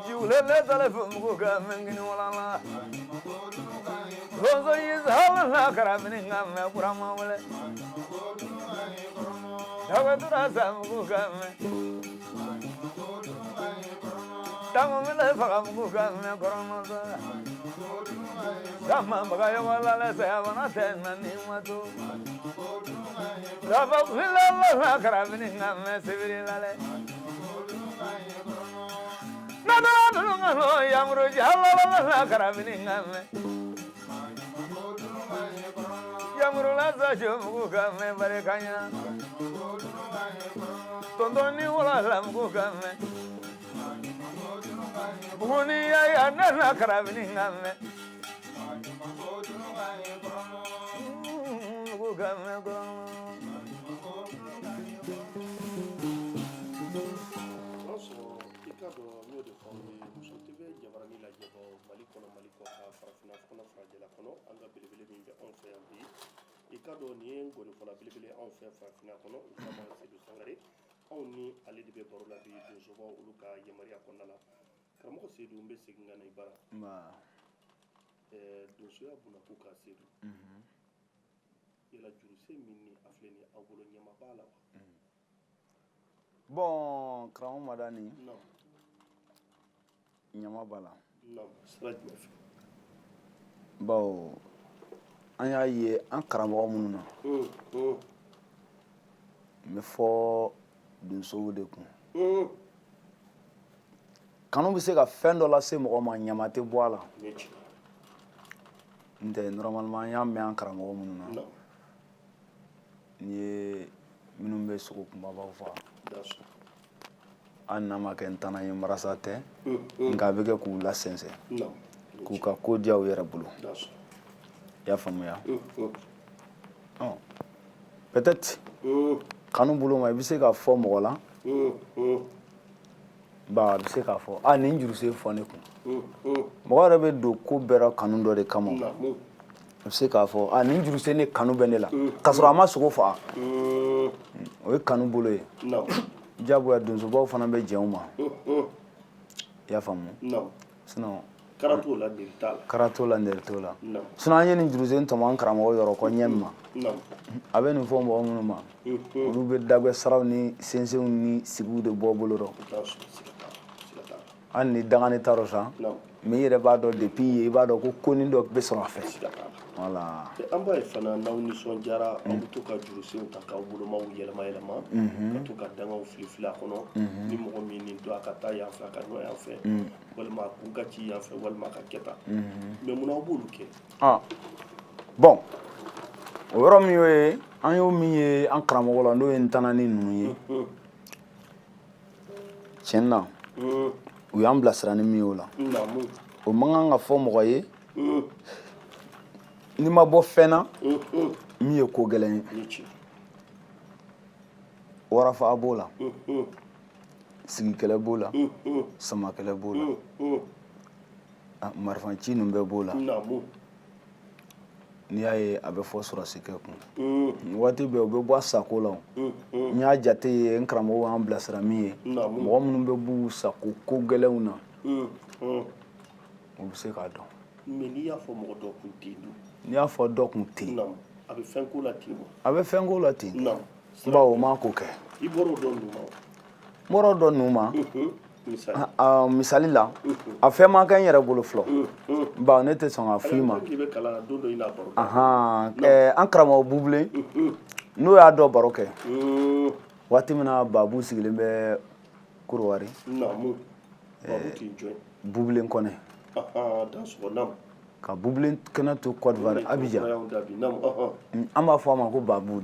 S3: you let the telephone Mugame in Olala. Rosa is Helena Carabin, and Puramale. Davatura Mugame. Tamamila Mugame, Corona. Sama Bagayawala, let's have an attend and Nimatu. Lava Villa Carabin, and Severilla. Not Yamro Jala Carabin, Yamrula Mugame, Barekanya. Tondoni Wala Mugame. Buni, I am not Carabin.
S1: Ikado mio de famille muso tebe jabarani la jabo maliko ka farafina kono frajela kono anga bilibili min be on fe ambi ikado ni ngoni fola bilibili on fe farafina kono fama sedu sangare on ni ali de be borola bi do soba uluka yemaria konala karamo sedu mbe seginga na ibara
S2: ma
S1: do soya buna ku ka sedu yela juru se minni afleni awolo nyama bala wa
S2: bon Kramo Madani
S1: non
S2: Nyama bala
S1: non sraj ma fi
S2: bon an y'a ye an karamɔgɔ minnu na n bɛ fɔ donsow de kun kanu bɛ se ka fɛn dɔ lase mɔgɔ ma ɲama tɛ bɔ a la n tɛ normalement an y'a mɛn an karamɔgɔ minnu na n'i ye minnu bɛ sogo kumabaw faga hali n'a ma kɛ n tana ye marasa tɛ nka a bɛ kɛ k'u lasɛnsɛn k'u ka ko diya u yɛrɛ bolo i y'a faamuya peut-être kanu bolo ma i bɛ se ka fɔ mɔgɔ la ba a bɛ se k'a fɔ nin juruse fɔ ne kun mɔgɔ yɛrɛ bɛ don ko bɛɛ la kanu dɔ de kama a bɛ se k'a fɔ nin juruse ne kanu bɛ ne la k'a sɔrɔ a ma sogo faga o ye kanu bolo ye jagoya donsobaw fana bɛ jɛn u ma i y'a faamu sinon kara t'o la nɛri t'o la sinon an ye nin juruse in tɔmɔ an karamɔgɔ yɔrɔ kɔ ɲɛ min ma a bɛ nin fɔ mɔgɔ minnu ma olu bɛ dagɛ saraw ni sɛnsɛnw ni sigiw de bɔ bolo rɔ hali ni dangani t'a rɔ sa mais i yɛrɛ b'a dɔn depuis yen i b'a dɔn ko konin dɔ bɛ sɔrɔ a fɛ voilà
S1: an b'a ye fana n'aw nisɔndiyara aw bɛ to ka jurusenw ta k'aw bolomaw yɛlɛma yɛlɛma ka to ka dangaw fili fili a kɔnɔ ni mɔgɔ min nin don a ka taa yan fɛ a ka ɲɔ yan fɛ walima a kun ka ci yan fɛ walima a ka kɛ tan mais mun aw b'olu kɛ
S2: bon o yɔrɔ min y'o ye an y'o min ye an karamɔgɔ la n'o ye n tanani ninnu ye tiɲɛ na u y'an bilasira ni min y'o la o man kan ka fɔ mɔgɔ ye n'i ma bɔ fɛn na min ye ko gɛlɛn ye warafa b'o la sigikɛlɛ b'o la samakɛlɛ b'o la marifanci ninnu bɛɛ b'o la n'i y'a ye a bɛ fɔ sɔrɔsikɛ kun waati bɛɛ u bɛ bɔ a sako la n y'a jate ye n karamɔgɔ y'an bilasira min ye mɔgɔ minnu bɛ b'u sako ko gɛlɛnw na u bɛ se k'a dɔn
S1: mais n'i y'a fɔ mɔgɔ dɔ kun tɛ yen
S2: n'i y'a fɔ dɔ kun tɛ yen
S1: a bɛ fɛn ko la ten
S2: a bɛ fɛn ko la ten bawo o ma ko kɛ
S1: i bɔra o dɔ ninnu ma
S2: n bɔra o dɔ ninnu ma misali la a fɛn ma kɛ n yɛrɛ bolo fɔlɔ bawo ne tɛ sɔn ka f'i ma an karamɔgɔ bubilen n'o y'a dɔ baro kɛ waati min na babu sigilen bɛ Korowari bubilen kɔnɛ ka bubilen kɛnɛ to Côte d'Ivoire Abidjan an b'a fɔ a ma ko babu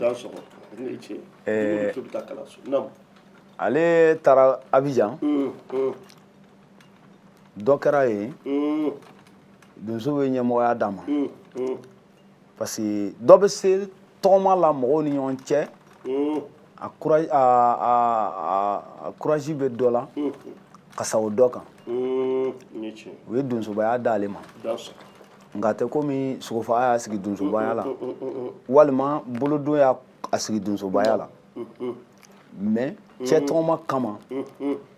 S2: ale taara Abidjan dɔ kɛra yen donso ye ɲɛmɔgɔya d'a ma parce que dɔ bɛ se tɔgɔma la mɔgɔw ni ɲɔgɔn cɛ a courage bɛ dɔ la ka sa o dɔ kan u ye donsobaya d'ale ma nka tɛ komi sogofaga y'a sigi donsobaya la walima bolodon y'a sigi donsobaya la mais cɛ tɔgɔma kama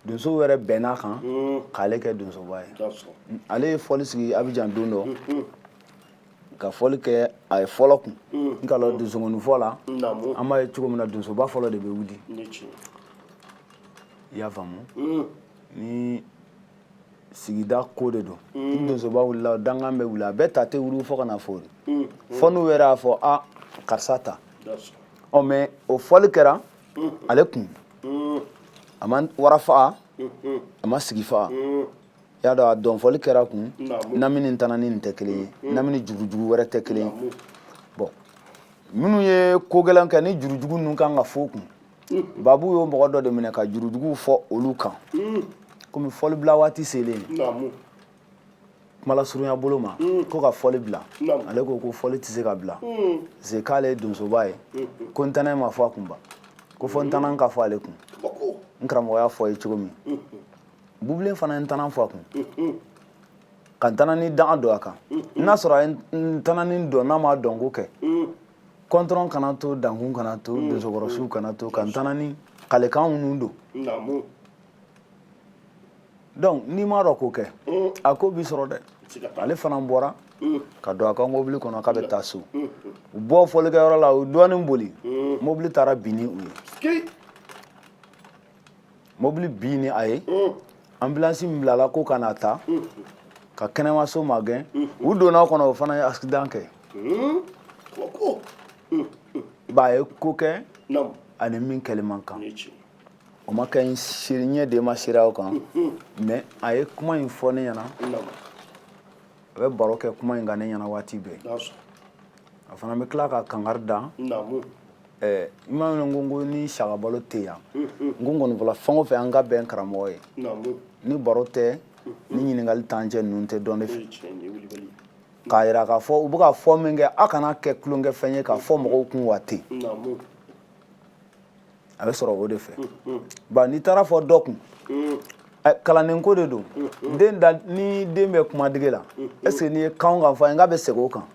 S2: donso yɛrɛ bɛnn'a kan k'ale kɛ donsoba ye ale ye fɔli sigi Abidjan don dɔ ka fɔli kɛ a ye fɔlɔ kun nka la donsogɔnifɔ la an b'a ye cogo min na donsoba fɔlɔ de bɛ wuli i y'a faamu ni sigida ko de don ni donsoba wulila dangan bɛ wuli a bɛɛ ta tɛ wuli fo ka na fori fɔ n'u yɛrɛ y'a fɔ karisa ta mais o fɔli kɛra ale kun a ma wara faga a ma sigi faga i y'a dɔn a dɔnfɔli kɛra kun nami ni tanani nin tɛ kelen ye nami ni jurujugu wɛrɛ tɛ kelen ye bon minnu ye ko gɛlɛn kɛ ni jurujugu ninnu kan ka fɔ kun babu y'o mɔgɔ dɔ de minɛ ka jurujugu fɔ olu kan komi fɔli bila waati selen kumala surunya bolo ma ko ka fɔli bila ale ko fɔli tɛ se ka bila parce que k'ale ye donsoba ye ko ntɛnɛn ma fɔ a kun ban ko fɔ ntɛnɛn ka fɔ ale kun n karamɔgɔ y'a fɔ ye cogo min bubilen fana ye ntɛnɛn fɔ a kun ka ntɛnɛnni dan don a kan n'a sɔrɔ a ye ntɛnɛnni dɔn n'a ma dɔn ko kɛ kɔntɔrɔn kana to dankun kana to donsokɔrɔsiw kana to ka ntɛnɛnni kalekan minnu don donc n'i m'a dɔn ko kɛ a ko b'i sɔrɔ dɛ ale fana bɔra ka don a ka mobili kɔnɔ k'a bɛ taa so u bɔ fɔlikɛyɔrɔ la u dɔɔnin boli mobili taara bin ni u ye mobili bin ni a ye ambulance min bilala ko ka n'a ta ka kɛnɛmaso magɛn u donna kɔnɔ o fana ye accident kɛ ba a ye ko kɛ ani min kɛli man kan o ma kɛ n siri ɲɛ de ma sira o kan mais a ye kuma in fɔ ne ɲɛna a bɛ baro kɛ kuma in kan ne ɲɛna waati bɛɛ a fana bɛ tila ka kankari da i m'a mɛn ko ni sagabalo tɛ yan n ko kɔni fɔlɔ fɛn o fɛn an ka bɛn karamɔgɔ ye ni baro tɛ ni ɲininkali t'an cɛ ninnu tɛ dɔn ne fɛ k'a yira k'a fɔ u bɛ ka fɔ min kɛ a kana kɛ tulonkɛfɛn ye k'a fɔ mɔgɔw kun wa ten a bɛ sɔrɔ o de fɛ ba n'i taara fɔ dɔ kun kalanden ko de don ni den bɛ kumadege la est ce que n'i ye kan kan fɔ a ye k'a bɛ segin o kan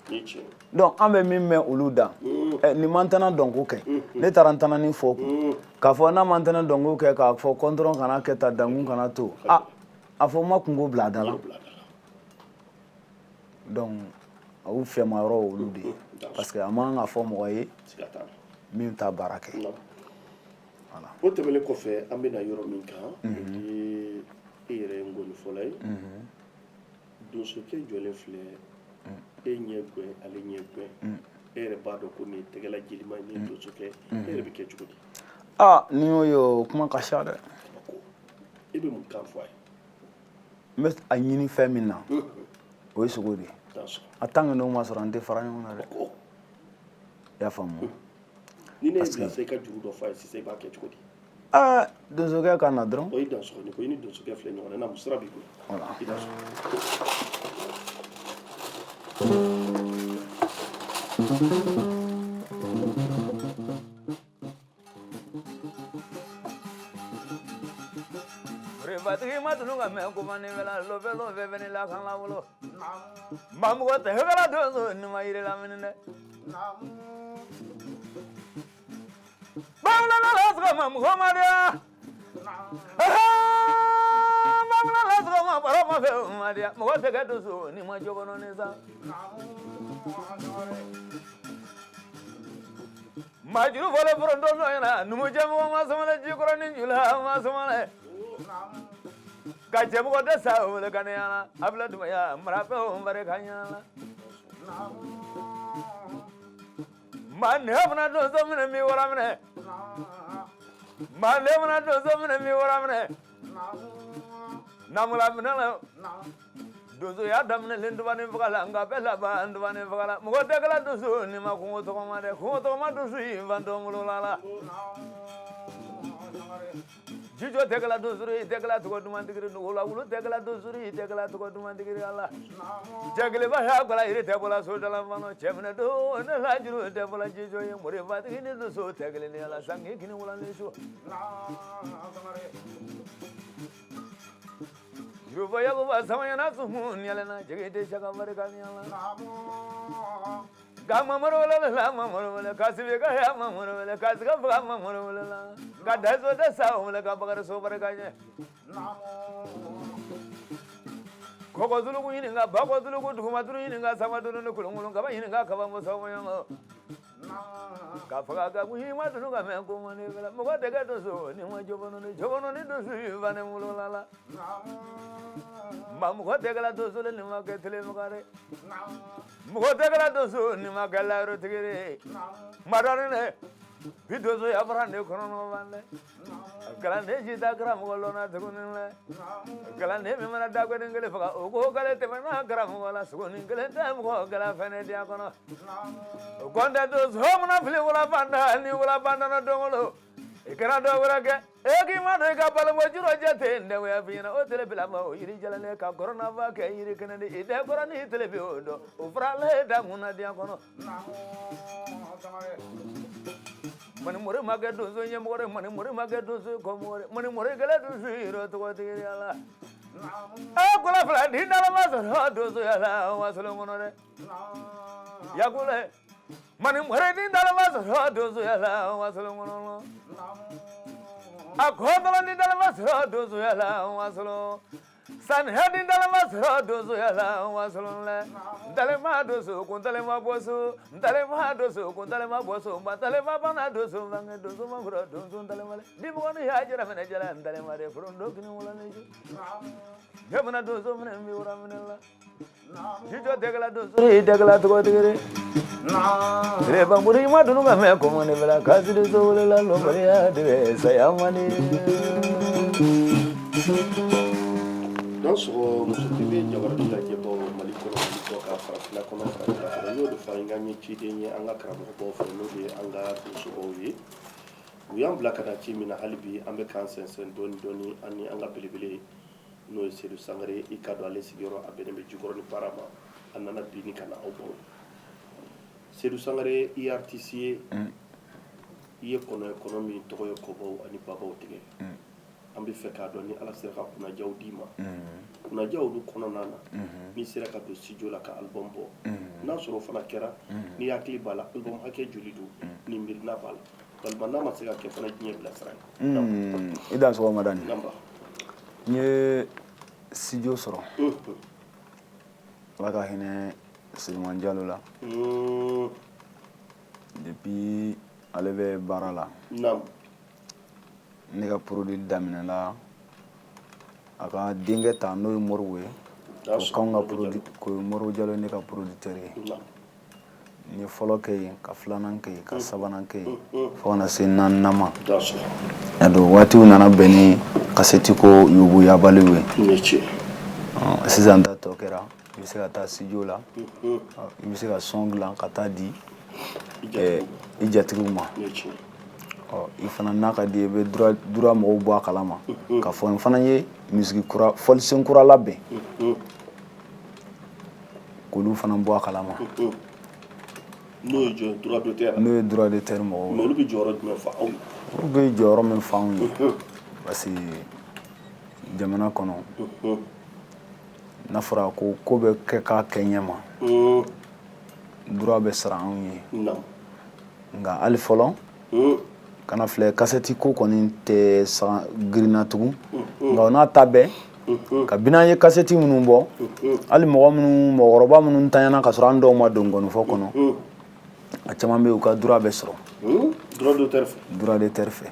S2: donc an bɛ min mɛn olu da nin man tɛna dɔnko kɛ ne taara n tɛna nin fɔ kun k'a fɔ n'a man tɛna dɔnko kɛ k'a fɔ kɔntɔrɔn kana kɛ tan dankun kana to a fɔ n ma kungo bila a da la donc a y'u fɛma yɔrɔ olu de ye parce que a man kan ka fɔ mɔgɔ ye min t'a baara kɛ voilà
S1: o tɛmɛnen kɔfɛ an bɛna yɔrɔ min kan o ye e yɛrɛ ye ngoni fɔla ye donsokɛ jɔlen filɛ e ɲɛ guwɛn ale ɲɛ guwɛn e yɛrɛ b'a dɔn ko nin tɛgɛla jelima ni donsokɛ e yɛrɛ bɛ kɛ cogo di
S2: ni y'o ye o kuma ka ca dɛ
S1: e bɛ mun kan fɔ a ye
S2: n bɛ a ɲini fɛn min na o ye sogo de ye a tant que n'o ma sɔrɔ an tɛ fara ɲɔgɔn na dɛ i y'a faamu
S1: ni ne ye bila sa i ka juru dɔ f'a ye sisan i b'a kɛ cogo di
S2: donsokɛ ka na dɔrɔn
S1: o ye dansɔgɔni ko i ni donsokɛ filɛ ɲɔgɔn na namu sira b'i bolo
S2: voilà
S1: i dansɔgɔ
S3: batigi ma tunu ka mɛn kuma ni bɛla lɔfɛ bɛ ni la kan la bolo maa mɔgɔ tɛ hɛgɛla donso ni ma yiri lamini dɛ bamana la sɔgɔ ma mɔgɔ ma diya bamana la sɔgɔ ma baro ma fɛ ma diya mɔgɔ tɛ kɛ donso ni ma jɔkɔnɔ ni sa maa juru fɔlen foronto dɔ ɲɛna numujɛ mɔgɔ ma sɔmɔlɛ jikɔrɔ ni jula ma sɔmɔlɛ ka cɛmɔgɔ de sa wele ka ne ɲana a bila dumaya marafɛnw bari ka ɲana maa ne fana donso minɛ mi wara minɛ maa ne fana donso minɛ mi wara minɛ namula minɛ la donso y'a daminɛlen dubani faga la nka bɛɛ laban dubani faga la mɔgɔ tɛ kɛla donso ni ma kungo tɔgɔma dɛ kungo tɔgɔma donso in fan tɔn bolo la jijo tɛ kɛla donso ye tɛ kɛla tɔgɔ duman tigiri wula wulu tɛ kɛla donso ye tɛ kɛla tɔgɔ duman tigiri ala jɛgɛlɛba y'a gbala yiri tɛ bɔla so dala fana cɛ minɛ don ne la juru tɛ bɔla jijo ye mori fatigi ni donso tɛ kelen ni ala sangi kini wula ni so Rupa ya kuba sama yana sumu nyalena jege de shaka barika nyala gama morole la morole kasibe ka ya morole kasika fa morole la ka daso da sa morole ka bagara so barika nye koko zulu ku yininga bako zulu ku duma zulu yininga sama dunu no kulungulung ka ba yininga ka ba mo so mo yango ka fa ka ku yima dunu ka me ko mo ne bela mo ka de ka do so ni mo jobono ni do su vane mulola la Mamuko tegala dosu le nima ke tele mukare. Muko tegala dosu nima ke la ro tigere. Madare ne bidosu ya brande kono no bande. Kala ne jita gram golo na tukunin le. Kala ne me mana da ko ngele faka o ko kala te mana gram gola sukunin ngele te muko kala fene dia kono. Gonda dosu homna fili wala banda ni wala banda na dongolo. Ikana do wala ke eki ma do ka bal mo juro jate nde we afina o tele bila ma o yiri jalale ka corona va ke yiri kana de ide corona ni tele bi o do o frale da muna dia kono mani more ma ke do so nyem gore mani more ma ke do so ko more mani more gele do so ro to ko tiri ala a kola fla di na ma so do so ala wa so ngono de ya kule mani more di na ma so do so ala wa so ngono a kodala ni dala masro dozu yala waslo san hedin dalama soro doso yala wasolonle dalema doso kun dalema boso dalema doso kun dalema boso ba dalema bana doso bange doso mangro doso dalema di mo no ya jara mena jara dalema de frondo kini wala nejo yabna doso mena mi wara menella jijo degla doso re degla to degre re banguri ma dunu ga me ko mone bela kasi doso wala lo bariya de sayamani
S1: Dans son TV, Jabardi la Jebo, Maliko, Malikoka, Frafila, Kona, Frafila, Yo, the Faringani, Chidini, Anga Krabo, Fenobi, Anga, Tusoye. We are black at a team in a Halibi, American sense, and Doni, and Anga Bilibili, no Sedu Sangare, Ikado Alessio, Abeneme Jugorni Parama, and Nana Binikana Obo. Sedu Sangare, ERTC, Economy, Toyo Kobo, and Ibabo Tige. Ambi feka doni ala sera ka kuna jaw dima kuna jaw du kono nana ni sera ka do studio la ka album bo na soro fana kera ni yakli bala album hake julidu ni mirna bala bal manama sera ke fana jinye bla sera
S2: idan so madani
S1: namba
S2: nye studio soro waka hine Silman Diallo la depuis alebe barala
S1: nam
S2: ne ka produit daminɛ la a ka denkɛ ta n'o ye Moribo ye o k'anw ka produit ko ye Moribo Diallo ne ka producteur ye n ye fɔlɔ kɛ yen ka filanan kɛ yen ka sabanan kɛ yen fo kana se naaninan ma a don waatiw nana bɛn ni kasɛti ko Yobo Yabaliw ye sisan ta tɔ kɛra i bɛ se ka taa studio la i bɛ se ka son dilan ka taa di i jatigiw ma i fana n'a ka di i bɛ dura mɔgɔw bɔ a kalama ka fɔ n fana ye musique kura fɔlisen kura labɛn k'olu fana bɔ a kalama
S1: n'o ye droit d'auteur
S2: mɔgɔw
S1: mais olu bɛ jɔyɔrɔ jumɛn fa aw ye
S2: olu bɛ jɔyɔrɔ min fa anw ye parce que jamana kɔnɔ n'a fɔra ko bɛ kɛ k'a kɛ ɲɛ ma droit bɛ sara anw ye nka hali fɔlɔ kana filɛ kasɛti ko kɔni tɛ girinna tugun nka o n'a ta bɛɛ kabini an ye kasɛti minnu bɔ hali mɔgɔkɔrɔba minnu tanyana ka sɔrɔ an dɔw ma don gɔnifɔ kɔnɔ a caman bɛ yen u ka droit bɛ sɔrɔ droit d'auteur fɛ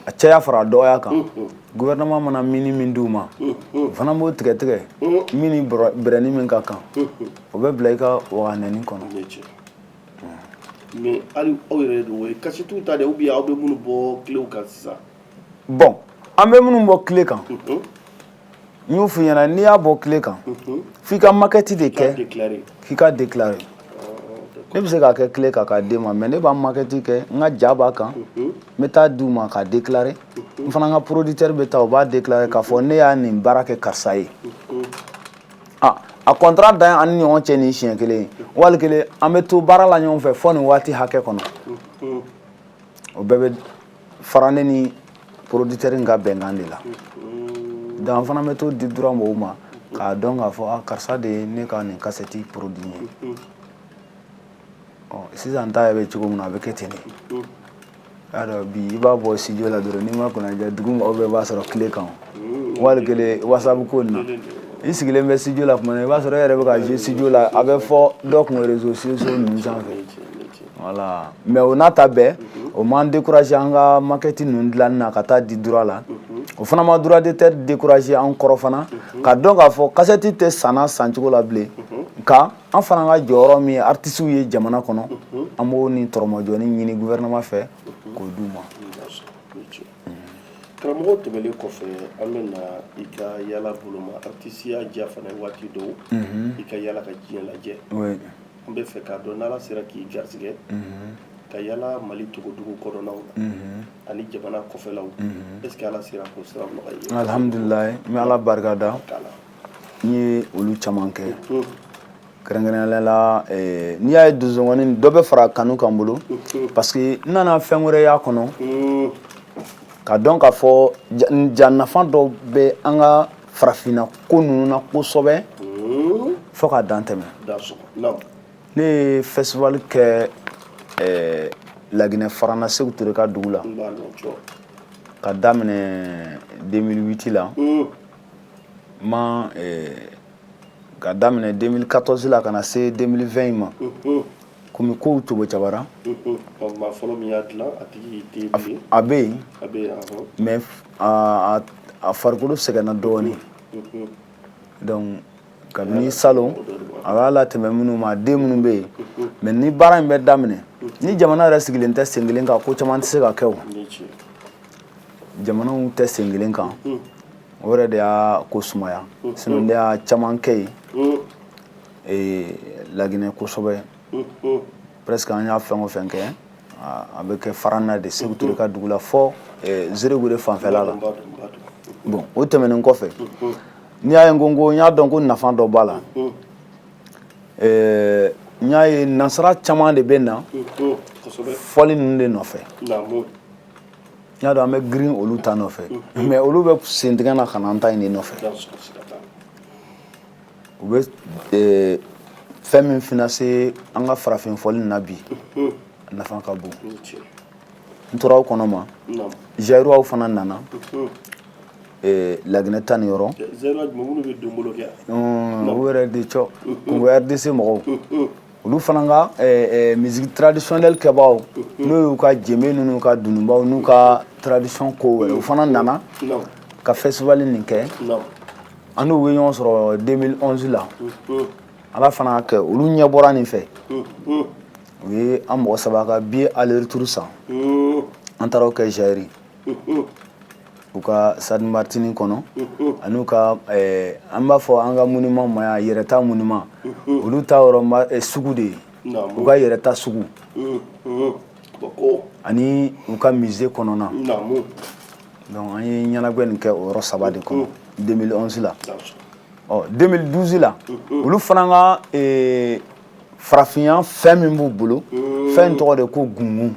S2: a caya fara dɔgɔya kan gouvernement mana min d'u ma o fana b'o tigɛ min ni bɛrɛni min ka kan o bɛ bila i ka waganɛni kɔnɔ
S1: mais ali aw yɛrɛ do ye kasɛtiw ta de ou bien aw bɛ minnu bɔ clés kan sisan
S2: bon an bɛ minnu bɔ clé kan n y'o f'i ɲɛna n'i y'a bɔ clé kan f'i ka maquette de kɛ k'i ka déclarer ne bɛ se k'a kɛ clé kan k'a d'e ma mais ne b'a maquette kɛ n ka ja b'a kan n bɛ taa d'u ma k'a déclarer n fana ka producteur bɛ taa o b'a déclarer k'a fɔ ne y'a nin baara kɛ karisa ye a contrat dan an ni ɲɔgɔn cɛ ni siɲɛ kelen ye wali kelen an bɛ to baara la ɲɔgɔn fɛ fɔ nin waati hakɛ kɔnɔ o bɛɛ bɛ fara ne ni producteur in ka bɛnkan de la donc an fana bɛ to di droit mɔgɔw ma k'a dɔn k'a fɔ karisa de ye ne ka nin kasɛti produit ye sisan ta yɛrɛ bɛ cogo min na a bɛ kɛ ten de y'a dɔn bi i b'a bɔ studio la dɔrɔn n'i ma kunnaja dugu mɔgɔw bɛɛ b'a sɔrɔ clé kan wali kelen whatsapp ko nin na i sigilen bɛ studio la tuma min i b'a sɔrɔ e yɛrɛ bɛ ka jouer studio la a bɛ fɔ dɔ kun réseaux sociaux ninnu sanfɛ voilà mais o n'a ta bɛɛ o m'an décourager an ka maquette ninnu dilanni na ka taa di droit la o fana ma droit d'auteur décourager an kɔrɔ fana ka dɔn k'a fɔ kasɛti tɛ sanna sancogo la bilen nka an fana ka jɔyɔrɔ min ye artistes ye jamana kɔnɔ an b'o ni tɔrɔmɔjɔni ɲini gouvernement fɛ k'o d'u ma.
S1: karamɔgɔ tɛmɛlen kɔfɛ an bɛna i ka yala boloma artisiya diya fana waati dɔw i ka yala ka diɲɛ lajɛ an bɛ fɛ k'a dɔn n'ala sera k'i garisɛgɛ ka yala Mali togodugu kɔnɔnaw la ani jamana kɔfɛlaw est ce que ala sera k'o sira nɔgɔya i ye
S2: alhamdulilayi n bɛ ala barika da n ye olu caman kɛ kɛrɛnkɛrɛnnenya la n'i y'a ye dusukɔni dɔ bɛ fara kanu kan bolo parce que n nana fɛn wɛrɛ y'a kɔnɔ ka dɔn k'a fɔ ja nafa dɔ bɛ an ka farafinna ko ninnu na kosɛbɛ fo ka dan tɛmɛ ne ye festival kɛ Laginɛ Farana Seku Ture ka dugu la ka daminɛ 2008 la ma ka daminɛ 2014 la kana se 2020 ma komi kow cogo cabara
S1: ma fɔlɔ min y'a dilan a tigi tɛ bilen
S2: a bɛ yen
S1: a bɛ yen
S2: mais a farikolo sɛgɛnna dɔɔni donc kabini salon a b'a latɛmɛ minnu ma den minnu bɛ yen mais ni baara in bɛ daminɛ ni jamana yɛrɛ sigilen tɛ sen kelen kan ko caman tɛ se ka kɛ o jamanaw tɛ sen kelen kan o yɛrɛ de y'a ko sumaya sinon ne y'a caman kɛ yen Laginɛ kosɛbɛ presque an y'a fɛn o fɛn kɛ a bɛ kɛ Farana de Sékou Touré ka dugu la fɔ Zeregure fanfɛla la bon o tɛmɛnen kɔfɛ n'i y'a ye n y'a dɔn ko nafa dɔ b'a la n y'a ye nansara caman de bɛ na fɔli ninnu de nɔfɛ n y'a dɔn an bɛ girin olu ta nɔfɛ mais olu bɛ sentigɛ na ka na an ta in de nɔfɛ u bɛ fɛn min finance an ka farafin fɔli na bi a nafa ka bon n tora o kɔnɔ ma Zaïruwaw fana nana Laginɛ ta nin yɔrɔ u yɛrɛ de cɔ Congo RDC mɔgɔw olu fana ka musique traditionnelle kɛbaaw n'o y'u ka jeme n'u ka dunubaw n'u ka tradition ko wɛrɛ u fana nana ka festival nin kɛ an n'u bɛ ɲɔgɔn sɔrɔ 2011 la ala fana kɛ olu ɲɛ bɔra nin fɛ u ye an mɔgɔ saba ka billet aller retour san an taara o kɛ Zaïre u ka Stade Martini kɔnɔ an'u ka an b'a fɔ an ka monument ma yan yɛrɛta monument olu ta yɔrɔ sugu de ye u ka yɛrɛta sugu ani u ka musée kɔnɔna donc an ye ɲɛnajɛ nin kɛ o yɔrɔ saba de kɔnɔ 2011 la 2012 la olu fana ka farafinya fɛn min b'u bolo fɛn in tɔgɔ de ko gungun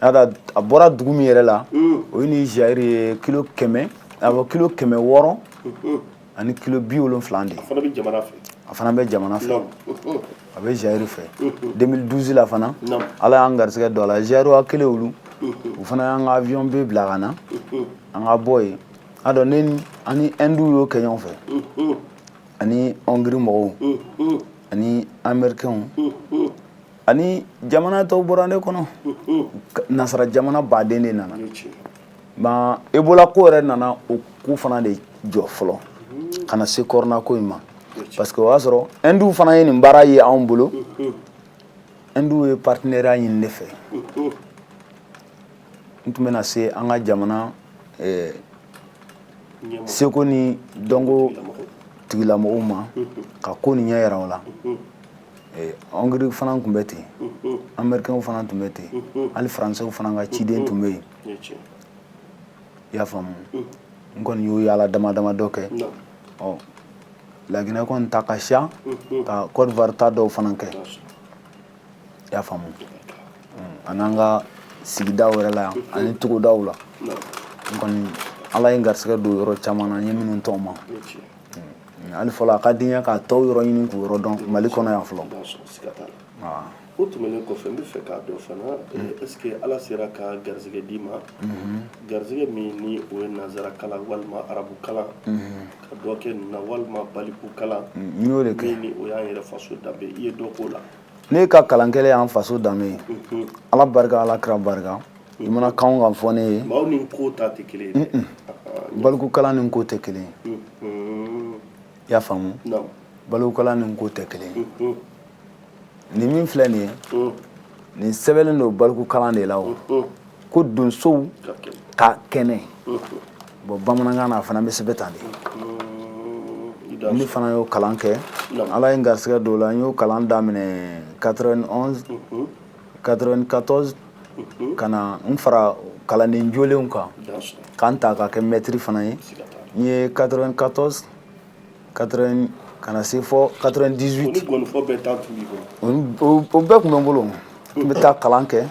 S2: a bɔra dugu min yɛrɛ la o ye ni Zaïre ye kilo 100 a bɔ kilo 600 ani kilo 70 de a fana bɛ jamana fɛ a bɛ Zaïre fɛ 2012 la fana ala y'an garisɛgɛ don a la Zaïruwa kelen olu u fana y'an ka avion bɛ bila ka na an ka bɔ yen a dɔn ne ani Hindiw y'o kɛ ɲɔgɔn fɛ ani Hongrie mɔgɔw ani Américains ani jamana tɔw bɔra ne kɔnɔ nasara jamana baden de nana ba Ebola ko yɛrɛ nana o ko fana de jɔ fɔlɔ ka na se corona ko in ma parce que o y'a sɔrɔ Hindiw fana ye nin baara ye anw bolo Hindiw ye partenariat ɲini ne fɛ n tun bɛna se an ka jamana seko ni dɔnko tigilamɔgɔw ma ka ko nin ɲɛ yira o la Hongrie fana tun bɛ ten Américains fana tun bɛ ten hali Français fana ka ciden tun bɛ yen i y'a faamu n kɔni y'o yaala dama dama dɔ kɛ Laginɛ kɔni ta ka ca ka Côte d'Ivoire ta dɔw fana kɛ i y'a faamu a n'an ka sigidaw yɛrɛ la yan ani togodaw la n kɔni ala ye n garisɛgɛ don yɔrɔ caman na n ye minnu tɔgɔ ma hali fɔlɔ a ka di n ye ka tɔw yɔrɔ ɲini k'u yɔrɔ dɔn Mali kɔnɔ yan fɔlɔ
S1: o tɛmɛnen kɔfɛ n bɛ fɛ k'a dɔn fana est-ce que ala sera ka garisɛgɛ d'i ma garisɛgɛ min ni o ye nanzara kalan walima arabu kalan ka dɔ kɛ nin na walima baliku kalan
S2: n y'o de kɛ
S1: min ni o y'an yɛrɛ faso danbe i ye dɔ k'o la
S2: ne ka kalan kɛlen y'an faso danbe ye ala barika ala kira barika i mana kanw kan fɔ ne ye
S1: maaw ni ko ta tɛ kelen ye
S2: baliku kalan ni ko tɛ kelen ye i y'a faamu baliku kalan ni ko tɛ kelen ye nin min filɛ nin ye nin sɛbɛnlen don baliku kalan de la o ko donsow ka kɛnɛ bon bamanankan na a fana bɛ sɛbɛn tan de ne fana y'o kalan kɛ ala ye n garisɛgɛ don o la n y'o kalan daminɛ 91 94 ka na n fara kalanden jolenw kan k'an ta ka kɛ mɛtiri fana ye n ye 94 80 kana se fɔ 98 o bɛɛ tun bɛ n bolo n tun bɛ taa kalan kɛ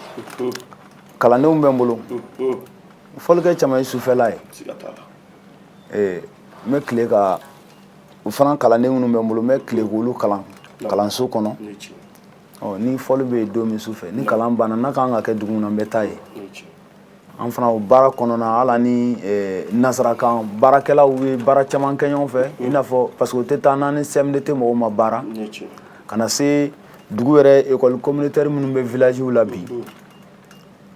S2: kalandenw bɛ n bolo fɔlikɛ caman ye sufɛla ye n bɛ tile ka o fana kalanden minnu bɛ n bolo n bɛ tile k'olu kalan kalanso kɔnɔ ni fɔli bɛ yen don min sufɛ ni kalan banna n'a kan ka kɛ dugu min na n bɛ taa yen an fana o baara kɔnɔna ala ni nasarakan baarakɛlaw ye baara caman kɛ ɲɔgɔn fɛ i n'a fɔ parce que o tɛ taa n'an ni CMDT mɔgɔw ma baara ka na se dugu yɛrɛ école communautaire minnu bɛ village la bi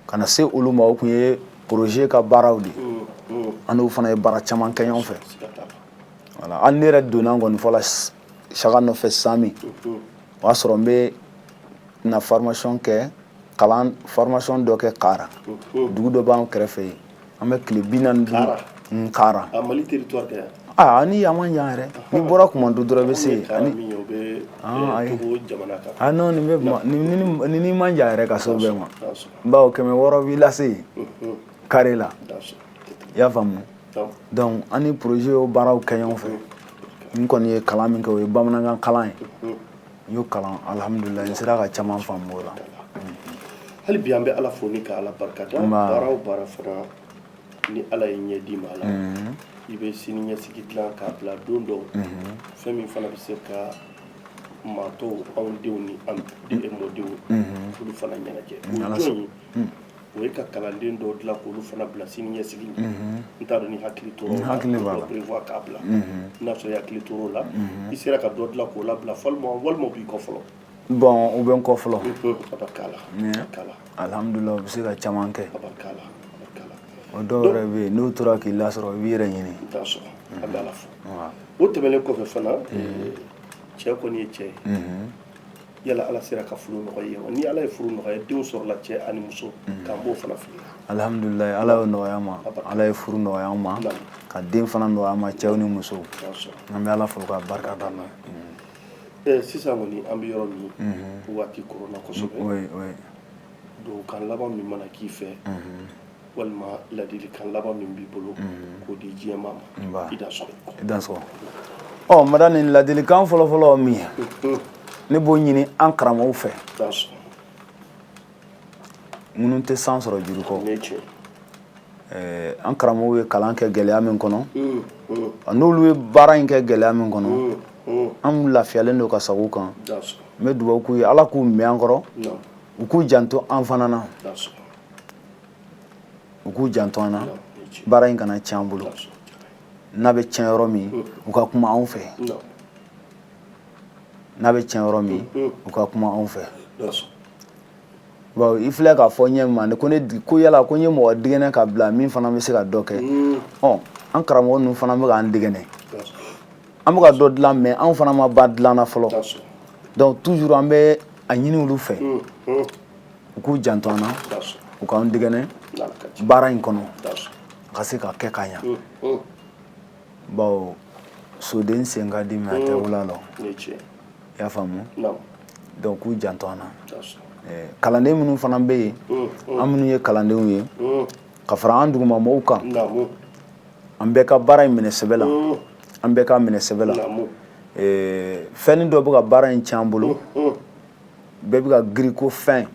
S2: ka na se olu ma o tun ye projet ka baaraw de an n'o fana ye baara caman kɛ ɲɔgɔn fɛ voilà hali ne yɛrɛ donna kɔni fɔlɔ saga nɔfɛ san min o y'a sɔrɔ n bɛ na formation kɛ kalan formation dɔ kɛ Kara dugu dɔ b'an kɛrɛfɛ yen an bɛ tile 45 Kara
S1: Mali territoire tɛ
S2: ni a man jan yɛrɛ n'i bɔra Kumantu dɔrɔn i bɛ se non ni n'i man jan yɛrɛ ka se o bɛɛ ma bawo 600 b'i lase yen carré la i y'a faamu donc an ni projet y'o baaraw kɛ ɲɔgɔn fɛ n kɔni ye kalan min kɛ o ye bamanankan kalan ye n y'o kalan alhamdulillah n sera ka caman faamu o la
S1: hali bi an bɛ ala fo ni ka ala barikada baara o baara fana ni ala ye ɲɛ d'i ma la i bɛ sini ɲɛsigi dilan k'a bila don dɔw fɛn min fana bɛ se ka maatɔw anw denw ni an mɔdenw olu fana ɲɛnajɛ o jɔn ye o ye ka kalanden dɔw dilan k'olu fana bila sini ɲɛsigi n t'a dɔn ni hakili tor'o la prévoir k'a bila n'a sɔrɔ i hakili tor'o la i sera ka dɔ dilan k'o labila walima b'i kɔ fɔlɔ
S2: bon u bɛ n kɔ fɔlɔ alhamdulillah u bɛ se ka caman kɛ o dɔw yɛrɛ bɛ yen n'u tora k'i lasɔrɔ i b'i yɛrɛ ɲini
S1: i t'a sɔrɔ an bɛ ala fo o tɛmɛnen kɔfɛ fana cɛ kɔni ye cɛ ye yala ala sera ka furu nɔgɔya ye wa ni ala ye furu nɔgɔya denw sɔrɔla cɛ ani muso k'an b'o fana fili
S2: alhamdulillah ala y'o nɔgɔya an ma ala ye furu nɔgɔya an ma ka den fana nɔgɔya an ma cɛw ni musow an bɛ ala fo ka barika da la
S1: sisan kɔni an bɛ yɔrɔ min waati korona kosɛbɛ donc kan laban min mana k'i fɛ walima ladilikan laban min b'i bolo k'o di diɲɛma ma i da sɔrɔ
S2: mada nin ladilikan fɔlɔfɔlɔ min ye ne b'o ɲini an karamɔgɔw fɛ minnu tɛ san sɔrɔ juru kɔ an karamɔgɔw ye kalan kɛ gɛlɛya min kɔnɔ n'olu ye baara in kɛ gɛlɛya min kɔnɔ an lafiyalen don ka sago kan n bɛ dugawu k'u ye ala k'u mɛn an kɔrɔ u k'u janto an fana na u k'u janto an na baara in kana tiɲɛ an bolo n'a bɛ tiɲɛ yɔrɔ min u ka kuma anw fɛ n'a bɛ tiɲɛ yɔrɔ min u ka kuma anw fɛ bawo i filɛ k'a fɔ ɲɛ ma ko yala ko n ye mɔgɔ dɛgɛnɛ ka bila min fana bɛ se ka dɔ kɛ an karamɔgɔ ninnu fana bɛ k'an dɛgɛnɛ an bɛ ka dɔ dilan mɛ anw fana ma ba dilan na fɔlɔ donc toujours an bɛ a ɲini olu fɛ u k'u janto an na u k'an dɛgɛnɛ baara in kɔnɔ a ka se ka kɛ ka ɲa bawo soden sen ka di mɛ a tɛ wula la i y'a faamu donc k'u janto an na kalanden minnu fana bɛ yen an minnu ye kalandenw ye ka fara an duguma mɔgɔw kan an bɛɛ ka baara in minɛ sɛbɛ la an bɛɛ ka minɛ sɛbɛ la fɛnnin dɔ bɛ ka baara in tiɲɛ an bolo bɛɛ bɛ ka girin ko fɛn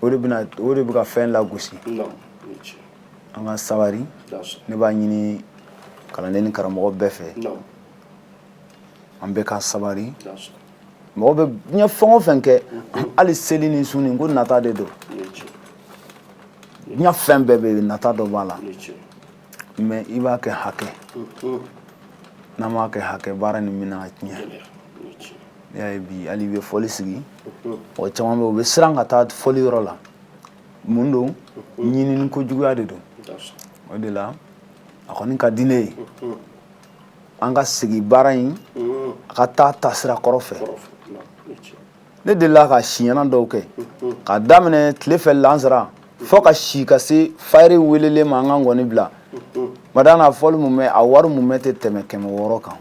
S2: o de bɛ ka fɛn lagosi an ka sabari ne b'a ɲini kalanden ni karamɔgɔ bɛɛ fɛ an bɛɛ ka sabari mɔgɔ bɛ diɲɛ fɛn o fɛn kɛ hali seli ni su ni ko nata de don diɲɛ fɛn bɛɛ bɛ yen nata dɔ b'a la mais i b'a kɛ hakɛ n'an m'a kɛ hakɛ baara nin bɛna tiɲɛ ne y'a ye bi hali i bɛ fɔli sigi mɔgɔ caman bɛ yen u bɛ siran ka taa fɔli yɔrɔ la mun don ɲinini kojuguya de don o de la a kɔni ka di ne ye an ka sigi baara in a ka taa taasira kɔrɔ fɛ ne delila ka siɲɛna dɔw kɛ k'a daminɛ tile fɛ lansara fɔ ka si ka se fayiri welelen ma an ka ngɔni bila madame a fɔli mun bɛ a wari mun bɛ tɛ tɛmɛ 600 kan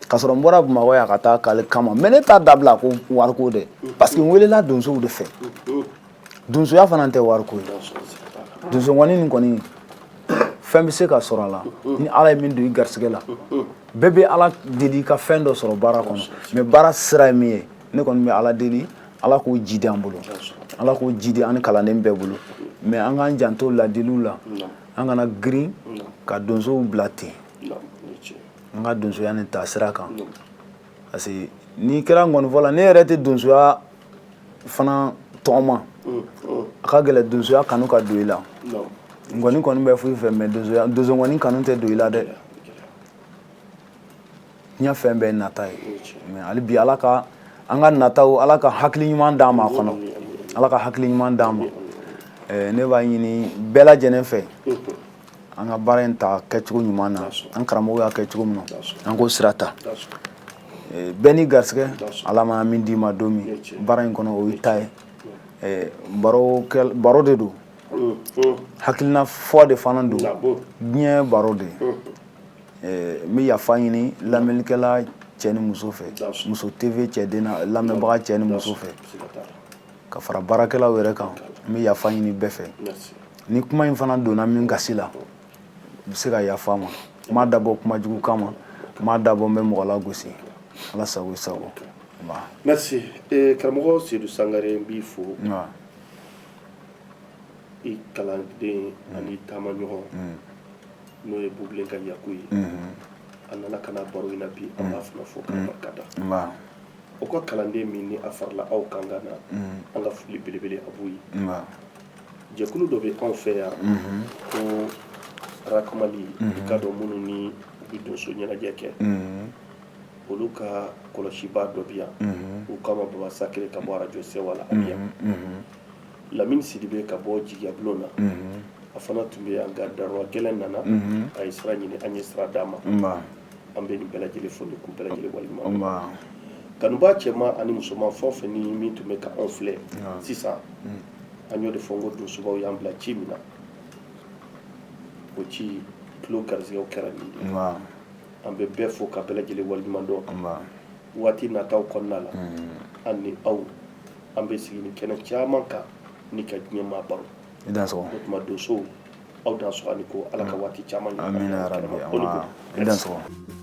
S2: ka sɔrɔ n bɔra Bamakɔ yan ka taa k'ale kama mais ne t'a dabila ko wariko dɛ parce que n welela donsow de fɛ donsoya fana tɛ wariko ye donsokɔni nin kɔni fɛn bɛ se ka sɔrɔ a la ni ala ye min don i garisɛgɛ la bɛɛ bɛ ala deli i ka fɛn dɔ sɔrɔ baara kɔnɔ mais baara sira ye min ye ne kɔni bɛ ala deli ala k'o jidi an bolo ala k'o jidi an ni kalanden bɛɛ bolo mais an k'an janto ladiliw la an kana girin ka donsow bila ten an ka donsoya nin ta sira kan parce que n'i kɛra ngɔnifɔ la ne yɛrɛ tɛ donsoya fana tɔgɔma a ka gɛlɛ donsoya kanu ka don i la ngɔni kɔni bɛ foyi fɛ mais donso ngɔni kanu tɛ don i la dɛ diɲɛ fɛn bɛɛ nata ye mais hali bi ala ka an ka nataw ala ka hakili ɲuman d'an ma kɔnɔ ala ka hakili ɲuman d'an ma ne b'a ɲini bɛɛ lajɛlen fɛ an ka baara in ta kɛcogo ɲuman na an karamɔgɔ y'a kɛ cogo min na an k'o sira ta bɛɛ ni garisɛgɛ ala ma min d'i ma don min baara in kɔnɔ o y'i ta ye baro de don hakilina fɔ de fana don diɲɛ baro de n bɛ yafa ɲini lamɛnnikɛla cɛ ni muso fɛ muso tv cɛden na lamɛnbaga cɛ ni muso fɛ ka fara baarakɛlaw yɛrɛ kan n bɛ yafa ɲini bɛɛ fɛ ni kuma in fana donna min gasi la u bɛ se ka yafa ma n m'a dabɔ kuma jugu kama n m'a dabɔ n bɛ mɔgɔ lagosi ala sago i sago
S1: merci karamɔgɔ Seydou Sangare n b'i fo i kalanden ani taama ɲɔgɔn n'o ye Bubilen ka Yaku ye a nana ka na baro in na bi an b'a fana fo k'a barika da o ka kalanden min ni a farala aw kan ka na an ka foli belebele a b'u ye jɛkulu dɔ bɛ anw fɛ yan ko Rakamali i ka dɔn minnu ni u bɛ donso ɲɛnajɛ kɛ olu ka kɔlɔsiba dɔ bɛ yan u kama Baba Sakere ka bɔ radio Sewala a bɛ yan Lamini Sidibe ka bɔ Jigiya Bulon na a fana tun bɛ yan nka Darowa Gɛlɛn nana a ye sira ɲini an ye sira d'a ma an bɛ nin bɛɛ lajɛlen fo ni k'u bɛɛ lajɛlen waleɲuman kanubaa cɛman ani musoman fɛn o fɛn ni min tun bɛ ka anw filɛ sisan an y'o de fɔ n ko donsobaw y'an bila ci min na o ci tulo garisɛgɛw kɛra nin ye an bɛ bɛɛ fo ka bɛɛ lajɛlen waleɲuman dɔn waati nataw kɔnɔna la an ni aw an bɛ sigi ni kɛnɛ caman kan ni ka diɲɛ maa baro o tuma donsow aw dansɔgɔ ani ko ala ka waati caman
S2: amina ya rabbi